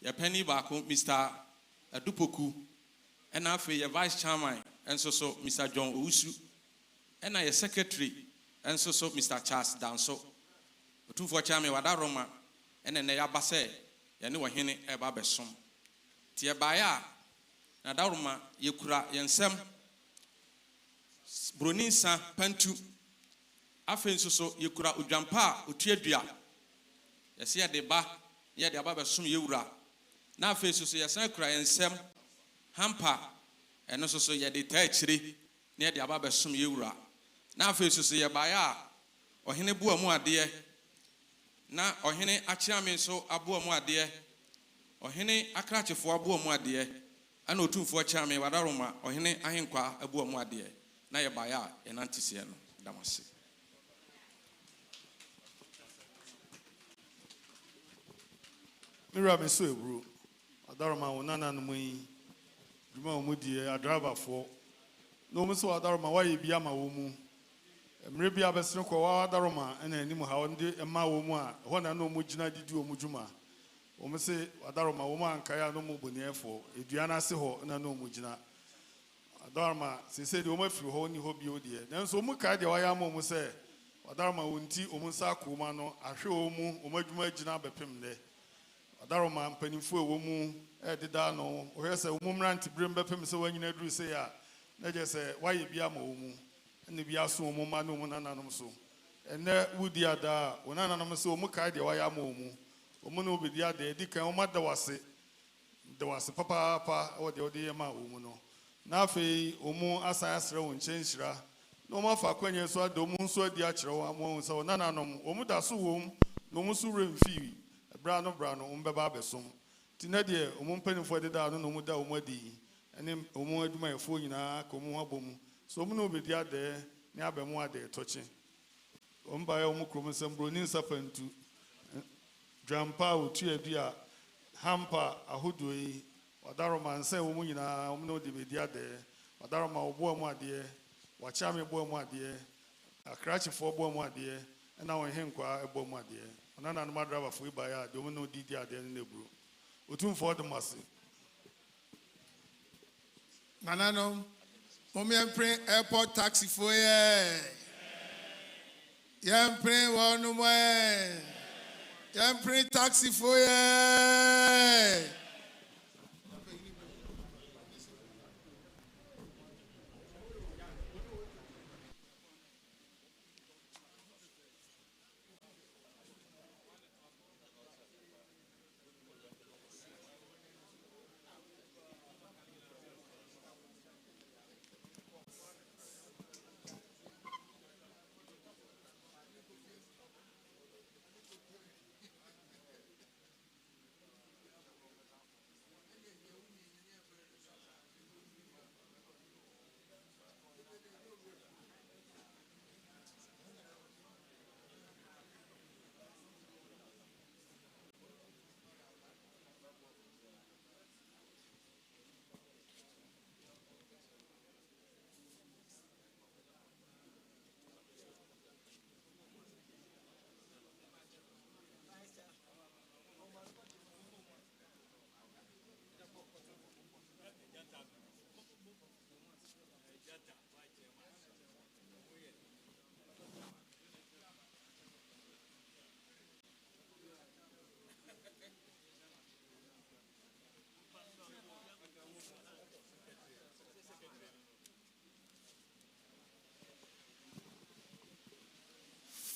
ye pani ba ko Mr. Adupoku ena afei ye vice chairman enso so Mr. John Owusu ena ye secretary enso so Mr. Charles Danso Otumfuo Osei wadaroma ena ne ya base ye ne wohene e ba besom tie bae a na daroma ye kura yensem broninsa pantu afei nso so ye kura odwampa otuadua ye se ye de ba ye de aba besom ye wura na afei nso so ye san kura yensem hampa eno nso so ye de taachire na ye de aba besom ye wura na afei nso so ye bae a ohene bu amu ade na ohene achiame nso abu amu ade ohene akrachefo abu amu ade ana Otumfuo Osei wadaroma ohene ahenkwa abu amu ade na ye bae a ye nantise no damase Mira me so ebru adaroma wonana no yi duma omudi a driver for no me so adaroma wa ye bia ma wo mu emre bia besere ko wa adaroma ena anim ha onde ema wo mu a ho na no mu gina didi o mu dwuma o me se adaroma wo ma anka ya no mu boniefo edua na se ho na no mu gina Adarma, she said, you might feel honey hope you dear. Then so Muka, the Wayamo say, Adarma wunti, Umusa Kumano, Ashomu, Umajumajina Bepim de. Adarma, Pennyfu, Umu, Edidano, or has a woman to bring Bepim so when you do say, I just say, why you be a momu, and the Biasu Mumano Munanamso. And there would the other, when Anamaso Muka, the Wayamomu, Umuno be the other, Dicka, Omada was it. There was a papa or the Odiama Umuno. Nafe, Umu Asasra and Changera. No more for when you saw Domun so diachro, among so Nananum, Umuda Suum, no Musurim Fee, a brown Umbababesum. Tinadia, Umumpen for the down, no Muda Umadi, and then Umu my phone in a Comuabum. So Muno be the other, Nabamwa de touching. By Umukum, Brunin Serpent to Drampa, Tia. Hamper, Ahudui, Wadaroman, say, Umuna, Umno de Mediade, Wadaroma, Boama dear, Wachami Boama dear, a cratchy for Boama dear, and now in Hemqua, a Boama dear, another mother of Wibaya, Domino Didia, the Nebru. Otumfuo the Massy. Nanano, Mommy print airport taxi for ye. Yam print one way. Yam print taxi for ye.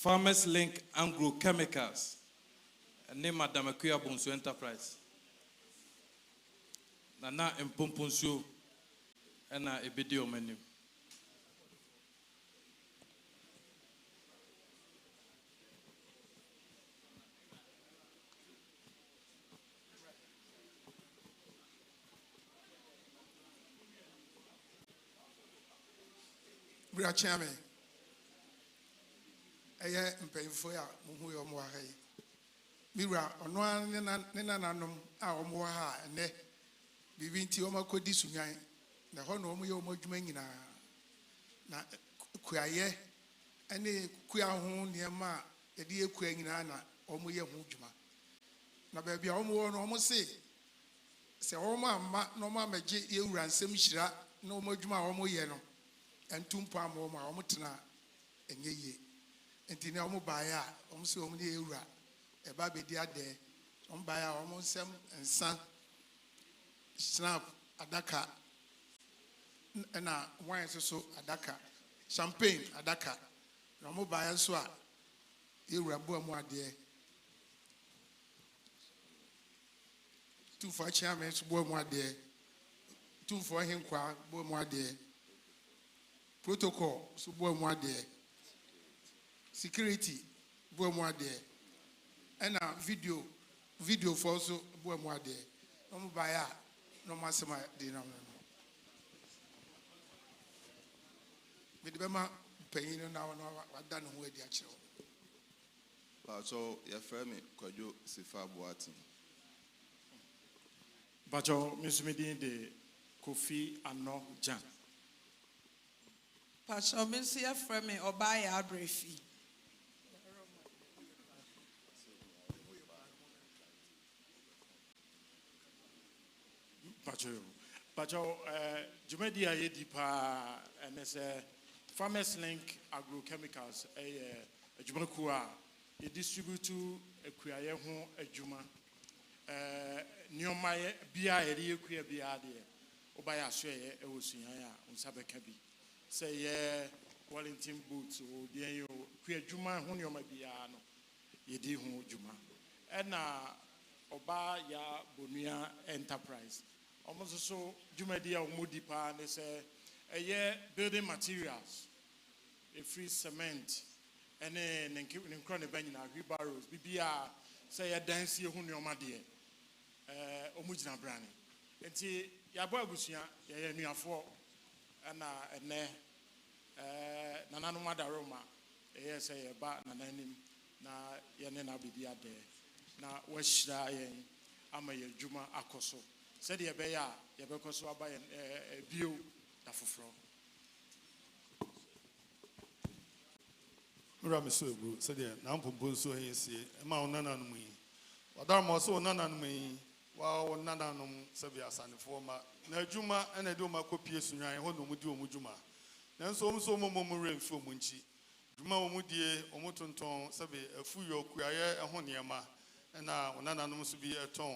Farmers Link Agrochemicals. Name Madame Akuya Bonsu Enterprise. Nana Mpomponsu and a video menu. We are chairman. I am paying for ya, Muhu Moahay. Mira, on one Nenanum, our Moaha, and ne Bivin Tioma Kodisunyai, the Honomo Mojumina na Kuaye, and the Kuahun Yama, a dear Quangana, or Muya Mujuma. Na baby, almost say Oma, no mamma, you ran some shira, no Mojuma or Moyeno, and Tumpa Moma, Omutana, and ye. And Tinamu Baya, almost only Ura, a baby dear day, on Baya almost some and son, snap Adaka, and wine so Adaka, champagne Adaka, Ramu Baya Swa, Ura Boamwa dear. 2 for chairmen, Boamwa dear, 2 for him, Boamwa dear. Protocol, so Boamwa dear. Security, boy there, and a video for also boy there. No buy no massima dinner. With the Bema paying now, what done with the actual. So, your friend, could you see far boating? Bajo, Miss Medin de Kofi and no Jan. Pastor, Miss your friend, or buy a briefy. Pacho, Jumedi Ayedi Pa, and as a Farmers Link Agrochemicals, a Jumakua, a distributor, a Kuyahu, a Juma, Neomaya, Bia, a Rio Kuya Biade, Obaya Sway, a Usiaya, Unsabekabi. Say, Wellington boots, or the Kuya Juma, Hunyo Mabiano, Yedi Hu Juma. And Oba ya Bonia Enterprise. Almost so Jumedia Mudipa, they say a year building materials, a free cement, and then keeping in chronic benina, rebarrows, BBR, say a dance here, Huniomadia, Omujina Brani. And see Yababusia, Yaya for and Nananumada Roma, a say a bat Nananim, na Yanena Bidia there. Na washira yen ama ye juma akoso said ye be ya ye be koso aba yen bio da foforo mura meso egru said ye na mpompo so he sie ma onana no yi wadar mo so onana no yi wa onana no sabi asanefo ma na juma ena de o makopie sunwan ho no mudi o mujuma nanso so mo remfo mu nchi juma o mudie o mutonton sabi afu yo kuaye ho niema na onana no so bi eton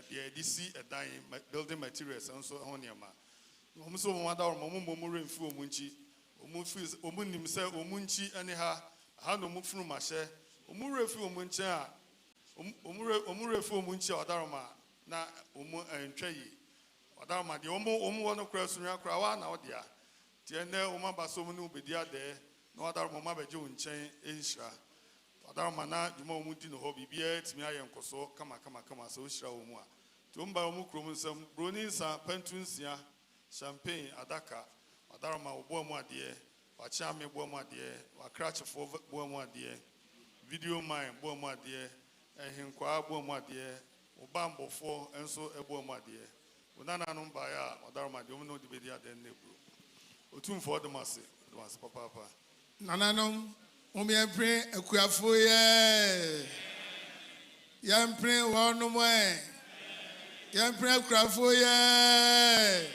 the DC building materials and so on yama so mo da mo remfu omunchi omunim se omunchi ane ha no mufunu mahye omurefu omunchi a omurefu omunchi odaroma na omu entwayi odaroma de omu wono kra sunwa kra wa na odia tie ne omaba mu no bedia de na odaroma mabeje onchen enhira Adaroma na juma omudi no hobby bia timi ayenkoso kama so hira wo mu a tumba omu krom nsam broni nsa pantunsia champagne adaka adaroma obo mu ade wacha me bo mu ade wakrachefo bo mu ade video mine bo mu ade ehinkwa bo mu ade obambofo enso ebo mu ade onana no mba ya adaroma de omu no de bedi ade nebro Otumfuo Osei papa Nananom Umiempre Akuafoye Yampre Wanomwe Yampre Akuafoye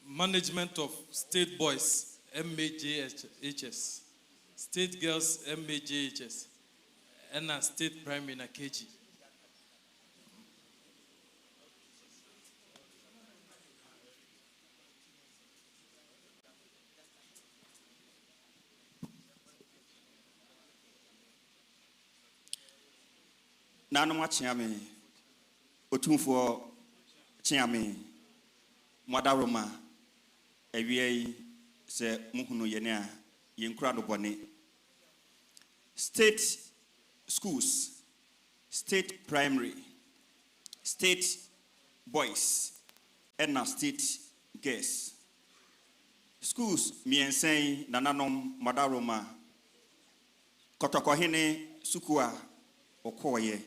Management of State Boys, MAJHS, State Girls, MAJHS, and a State Primary in KG. Nanoma Chiame, Otumfuo Chiame, Madaroma, Ewie se Muhunu Yenea, Yenkrado Bone. State schools, state primary, state boys, and state girls. Schools, Miensei, Nananom, Madaroma, Kotokohene, Sukua, Okoye,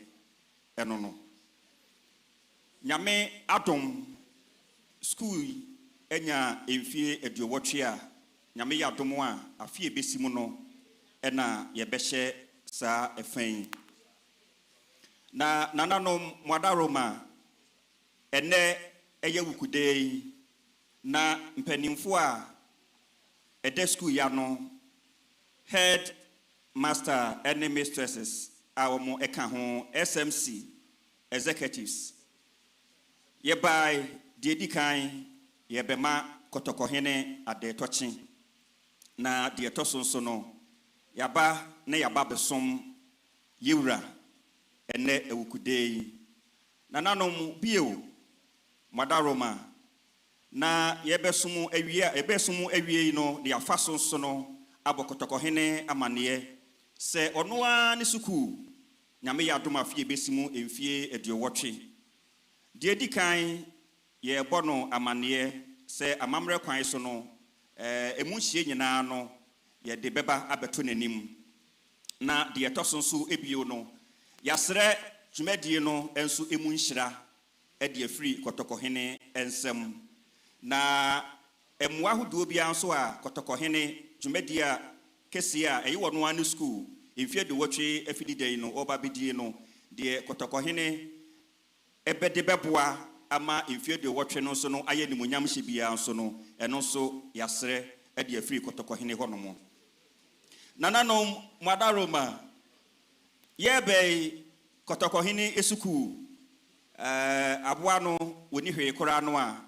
Enono. Nyame Atom school enya emfie eduowotwe nyame yadomo a afie besimu no ena yebehye sa efan na nananom Madaroma ene eye Awukudae na mpanimfo a ede school ya no head master and mistresses our mo eka ho SMC executives Yebai Diedikai Yebema Kotokohene Adetochi na Dietoson no Yaba ne Yaba Besom Yura ene Awukudae Nananom Bio Madaroma na yebesumu ewie no de afaso so no abokotokohene amane se onoa ne suku nyame Yiadom afie besimu emfie eduowotwe de edikan ye bono amane se amamre kwan so no emu hie nyina no ye de beba abeto nanim na de etoso so ebio no yasre dwumadi no enso emu nhira de afiri kotokohene ensem na emwa hodo bia nso a kotokohene dwumadi a kese a eyi wono anu school emfie de wotwe afidi dai no oba bedie no de kotokohene ebede beboa ama emfie de wotwe no so no aye nimunyam hye bia nso no eno so yasre de afiri kotokohene honomo nananom madaroma yebe kotokohene esuku aboa no woni hwe kora no a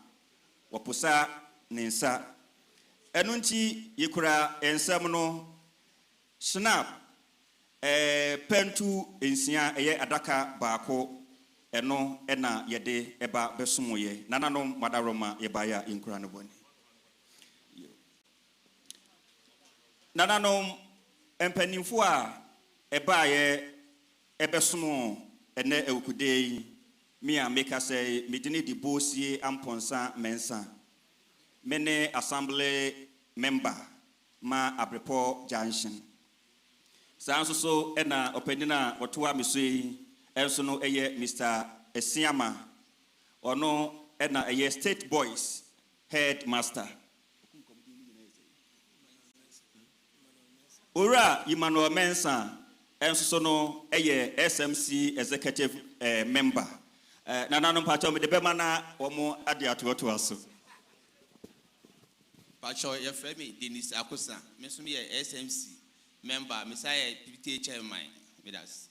waposa nensa enu nti yekura ensam no snap pentu ensia eye adaka baako eno ena yede eba besumoye nananom madaroma yebaya inkura no boni nananom empanimfo a eba ye ebesumo ene Awukudae Mia make us say, Midini di Bosie Amponsa Mensa. Mene assembly member, ma Abrepo Junction. Sounds so, ena openina otua misui, also no eye Mr. Esiama, or no ena eye State Boys headmaster. Ura Imano Mensa, also no eye SMC executive member. Nananom pacho me de bema na omo ade atoto aso pacho ye frame Denis Akosa me so me SMC member me say PTA chairman me das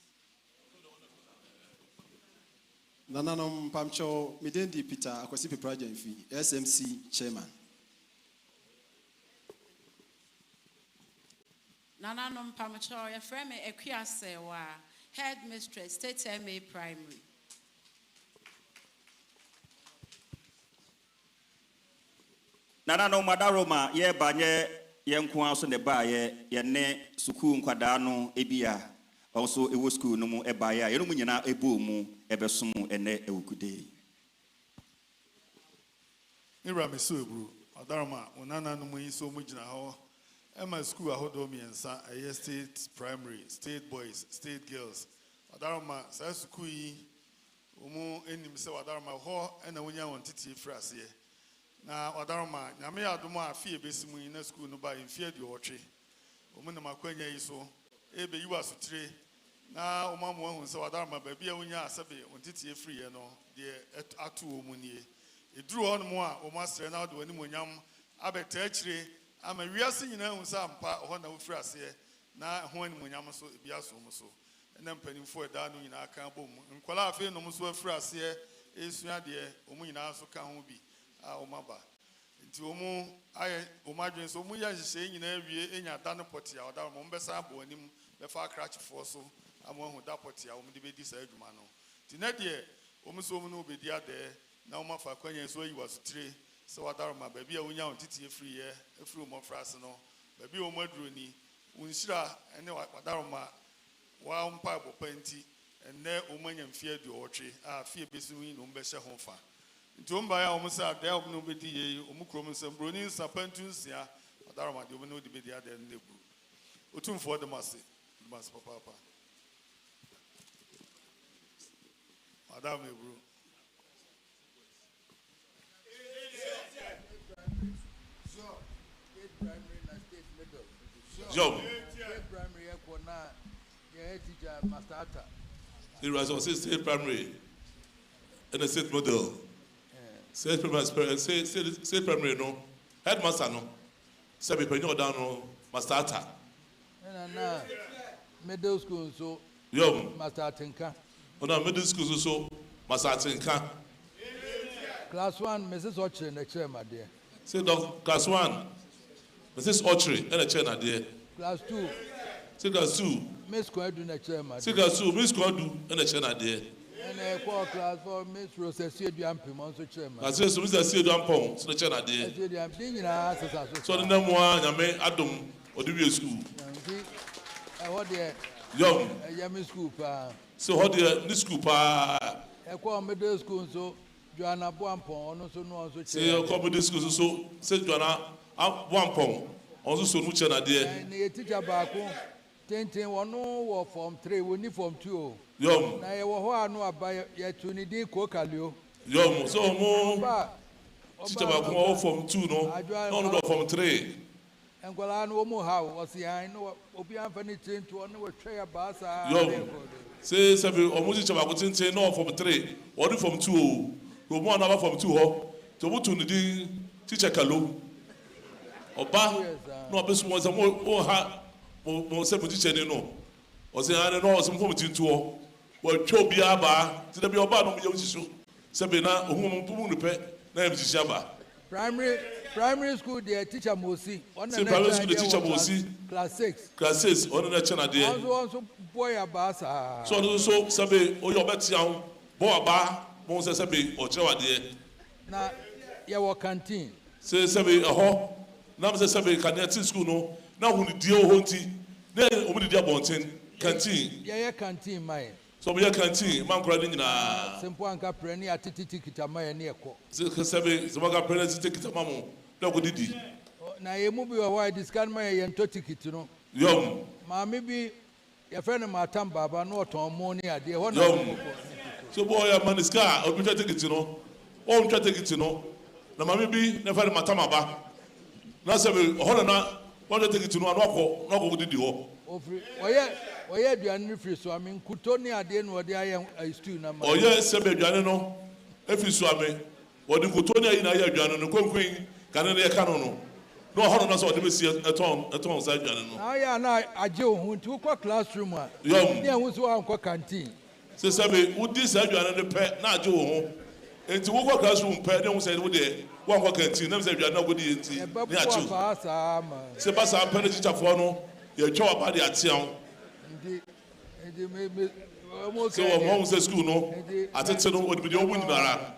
Nananom pamcho me den di Peter Akwasipe project fi SMC chairman Nananom pamcho ye frame Ekuase wa headmistress State MA primary Nana no madaroma ye banye ye nko so ne ba ye ne suku nkwada no ebia also ewo school no mu eba ye no mu nyina ebo mu ebesom ene Awukudae Ira meso ebru adaroma onana no mu yiso mu gina ho ema school ahodo miensa eye state primary state boys state girls adaroma sa school yi omu enim se adaroma ho ena wonya won titi frase ye na wadaroma nyame Yiadom afie besimu na school no ba mfie de otwe omu na makwanya yi so ebe yiwa sotire na omamu ahun se wadaroma ba bia wonya asabe ontiti free ye no de atu omu nie eduru on mo a omu asre na de wani monyam abeta akire ama wiase nyina ahun se ampa ho na ofri ase na ho ani monyam so bia so mu so na mpanimfo da no nyina aka bom nkwala afi no mu so afri ase esua de omu nyina so ka ho bi omaba nti omu aye omadwen so omu ya hye nyina wie enya da no poti a oda mo mbesa abo anim be fa crutch for so amo hu da poti a omu de be di sa adwuma no ti na de omu so omu no obedi ade na omu fa kwanya so yi wasutire so oda ma ba bia wonya ontiti efiri ye efiri omu frase no ba bia omu aduro ni unshira ene oda ma wa mpa bo panti ene omu anya mfie de otwe a fie besimu yi no mbehye ho fa Ntomba ya omusa da obno bedi ye omukrom nsem broni sapantu nsia adaroma de obno de bedi ade ndebu Otumfuo demase papa madam ebru Job primary ekona ye teacher master ata it was also state primary and a state model state primary no headmaster no sabi penyo down no master ata na middle school so yo master atinka ona middle school so master atinka class 1 Mrs. Ochre na chairman there say class 1 Mrs. Ochre na chairman there class 2 say class 2 Miss Konadu na chairman say class 2 Miss Konadu na chairman there and na ekwa class for Miss Rose Eduam Pimon so chairman. I say so Mr. Eduam Pon so chairman dey. Eduam din nyina asasa so. So the name one nyame adom odiwe school. Nti what there? Yom. Yami school pa. So what there this school pa? Ekwa middle school so Joanna Boampon ono so no so chairman. Say ekwa middle school so say Joanna Boampon also so no chairman there. Na teacher baako Tintin wano wo form 3 woni form 2. Yom. Na ye wo ho anu aba ye tuni din ko kalio. Yom. So mo teacher baako wo form 2 no no form 3. Engola no mo ha wo si an no obi anfa ni tinto no wo twa ya ba sa. Yom. Say seven omo teacher baako tintin no form 3. What form 2 o. Go mo na form 2 ho. To mo tuni din teacher kalo. Oba no abesu mo za mo ha mo se mo teacher ni no o se ane no o se mo mo tinto o twa obi aba ti da bi oba no mo ye wusiso se be na ohun mo pu mu pe na em tisi aba primary school there teacher Mosi on na primary school the teacher Mosi class 6 on na chana there also boy aba sa so se be o yo beti an boy aba mo se be o kire wa there na ye wo canteen se be ho na me se be canteen school no na hu ni die o honti na o mu di abonten canteen ye canteen mai so be canteen man kura din na simple anka preni atiti kitama ye ne ekọ se be so ga preni atiti kitama mo na ko didi na ye mu bi o why discan mai ye nto ticket no yom ma me bi ye friend ma tam baba no oton mo ni ade ho na yom so boy ya man iska o bi twa ticket no o twa ticket no na ma me bi na friend ma tam aba na se be ho na what take it to no akọ didi ho ofri oye aduane free so ame nkuto ni ade no ode aye stew na ma oye se be aduane no efi so ame ode nkuto ni ayi na aye aduane no konkun kan na ye ka no ho na so ode be si eton sa aduane no aya na aje ohun ti ko classroom a ni ehun so anko canteen se be udi sa aduane no pe na aje ohun enti wo ko classroom pe ne hu se wo de one kwa canteen na se aduane go di enti ni achi se ba sa pe ne teacher fo no ye twa ba de atian ndi me so mo se school no atete no odi bi de owu nyinara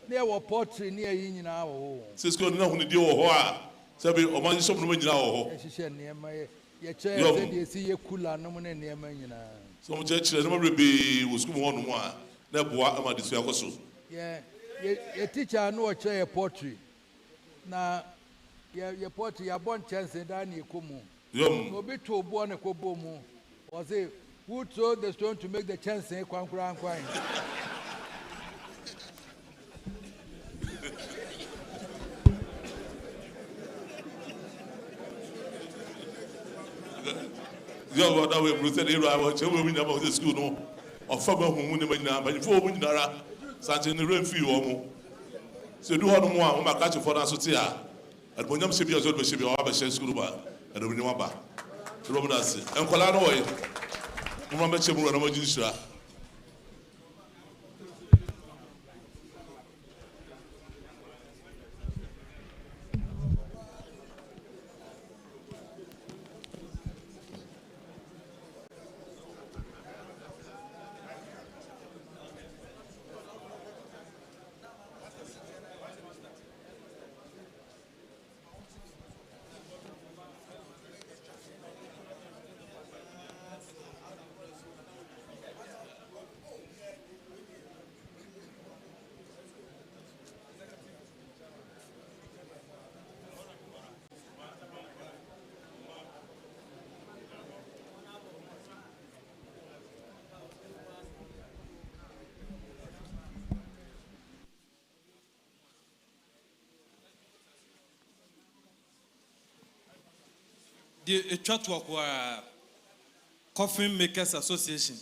na wo pottery ni ayi nyina wo se school na hu ni de wo ho a se be o man shop no nyina wo ho ehihye niema ye che se de si ye kula no mo ne niema nyina so mo che chire no mo rebe wo school mo no mo a na boa ama de su akoso ye teacher no che ye pottery na ye pottery ya bon chance da na ekomu obi to obo na kobo mu o say who throw the stone to make the chance kwankura kwan yo that way Bruce said I was we never the school no of fama hu ni magina ba fo mu nyinara sante ni rain fi wo mu se du hono mu a ma ka che for na so ti a adbonyam se bi azo be se bi wa ba she school ba ado ni wa ba ro da se enkola no wo mo ma be che mu na ma ji sura The Chatwakwa Coffin Makers Association.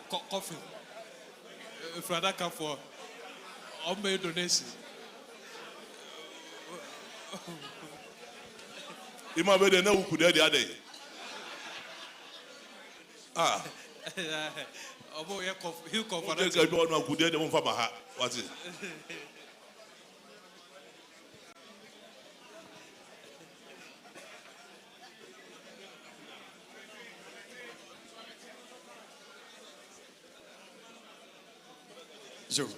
Coffin. If I come for my donation. You might be the Awukudae the other day. Ah. He'll come for that. I don't know Awukudae the one for my heart. What's it? Jo.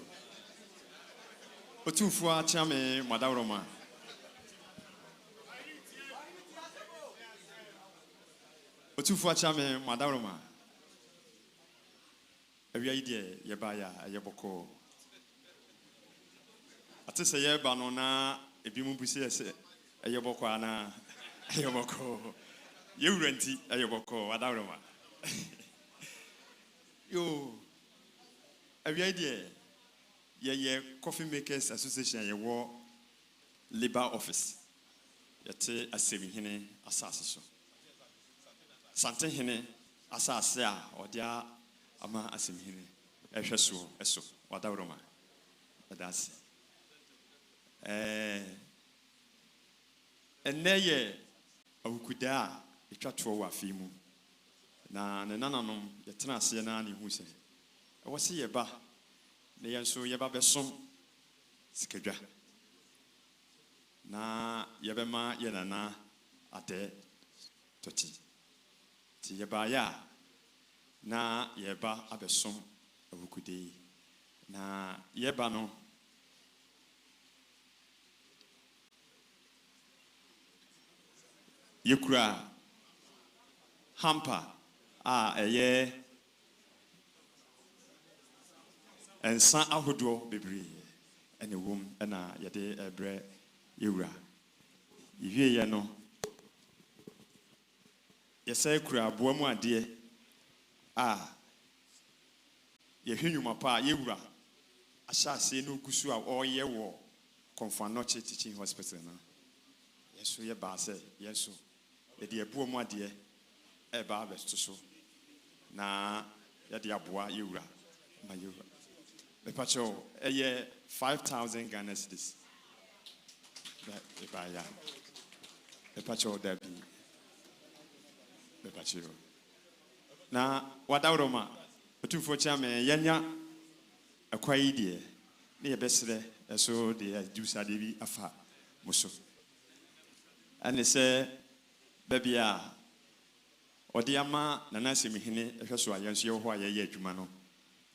Otumfuo achame Madawroma. Otumfuo achame Madawroma. Ewia ide yebaya yeboko. Ate se yeba no na ebi mu busi ese yeboko ana yeboko. Yewuranti yeboko Madawroma. Yo. Ewia ide ye Coffee Makers Association ye wo labor office. Yete Asantehene asase so. Asantehene asase a odia ama Asantehene ehwe so eso Wadawroma. That's eneye Awukudae etwato wa fimu. Na ne nananom yetena ase na ne hu se. Ewo se yeba ne yenso yeba besom sikadwa. Na yebema yenana ate toti. Ti yeba ya na yeba abesom Awukudae. Na yeba no yekura hamper eye ensa ahodo bebre ene wom na yede ebre yewura yiwie ye no yesa kura aboa mu ade yehwenwuma pa yewura ahyase no kusu a oye wo Konfanoche teaching hospital na yeso ye ba se yeso yede aboa mu ade eba besto so na yede aboa yewura ma yewura bepacho eye 5,000 Ghana cedis ya bepacho dabi bepacho na Wadawroma Otumfuo chame yanya akwai die ne yebesre eso de juice de bi afa muso ane se babia odi ama nana Asantehene ehwe so ayenso ye ho aye adwuma no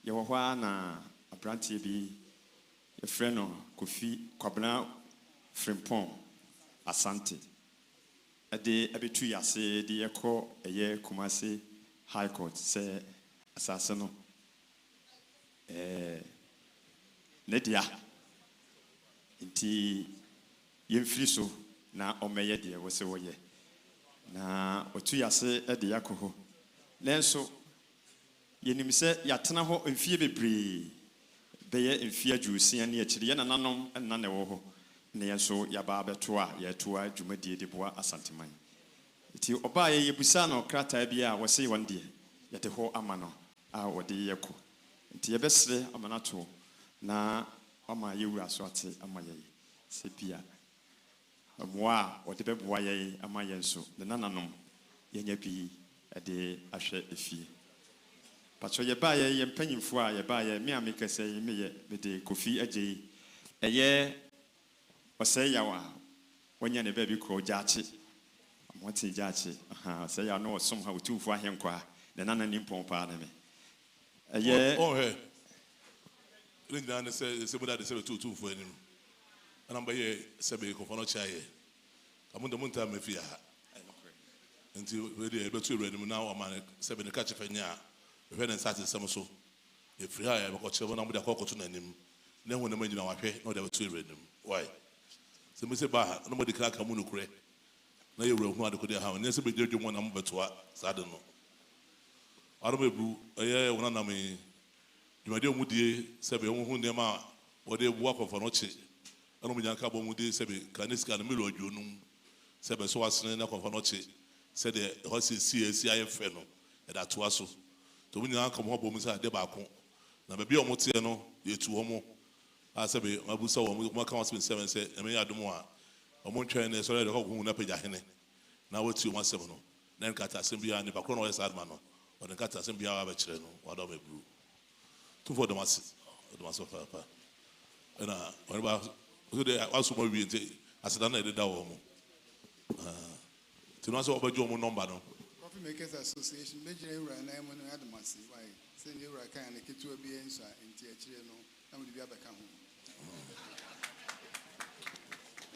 ye ho na abrantie bi ye frɛ no Kofi Kwabena Frimpong Asante ade abetu yase de yekɔ eye Kumasi High Court se asase no nedia nti yemfiri so na omeye de wo se woye na otu yase de yakoho nenso yenim se yatena ho mfie bebre beye mfie adwusia ne akiri ye nananom na ne wo ho ne yenso yaba beto a yetoa dwumadie de boa asanteman nti oba ye yebusa no krata bia wo se won de yete ho amano a wode yeko nti yebesre amanato na ama yewura so ate ama ye se bia amwa wode beboa ye ama yenso ne nananom yenya bi de ahwe efie pacho yeba ye mpanyimfo a yeba ye me amekase ye me ye de Kofi agye eye Osei yawa wonya ne ba bi ko gyache amoti gyache Osei ya no osom ha Otumfuo ahenkwa ne nanani mpompa na me eye Linda ne se muda de se Otumfuo anim ana mba ye se be Konfano chaye amundo munta mafia nti we de betu ewranim na o ma se be ne ka chefanya we ne nsate sem so e free ha ya be ko chebo na muda ko to nanim na hu ne manyina wahwe na o de betu ewranim why se me se ba no mo de kra ka mu nokure na ye wura hu ade ko de ha ne se be dwedwo mo na mo betoa sade no aro bebu eye wona na me dwumade mu die se be hu ne ma o de bu akofo no chi ano mo nyanka bo mu die se be kaniska na melo adwonum se be so wasene na akofo no chi se de ho se CAC ayefre no e da to aso to mo nyanka mo bo mu se ade ba ko na be bi o mo tie no ye tu ho mo asabe abusa wo mo ka 7 say eme Yiadom a omo ntwen ne so re ko hu na pagya hene na wati o masem no na nkata asem bia ne bakro no yes adma no o ne nkata asem bia ba kire no Wadom ebru tu for dem as papa na o ba so de aso mo wi nti aseda na ededa wo mo tinu aso obajo mo number no Coffee Makers Association mejire ura na emo no Yiadom ase why say ni ura kan ne ketu abi enso nti akire no na mudi bi abeka ho.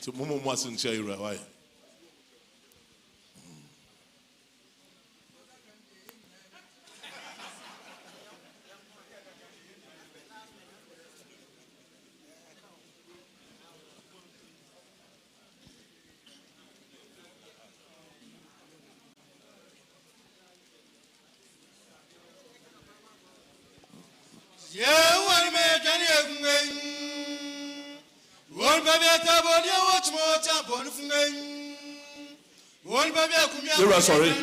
So mumu mwasin share you why? Sorry.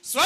So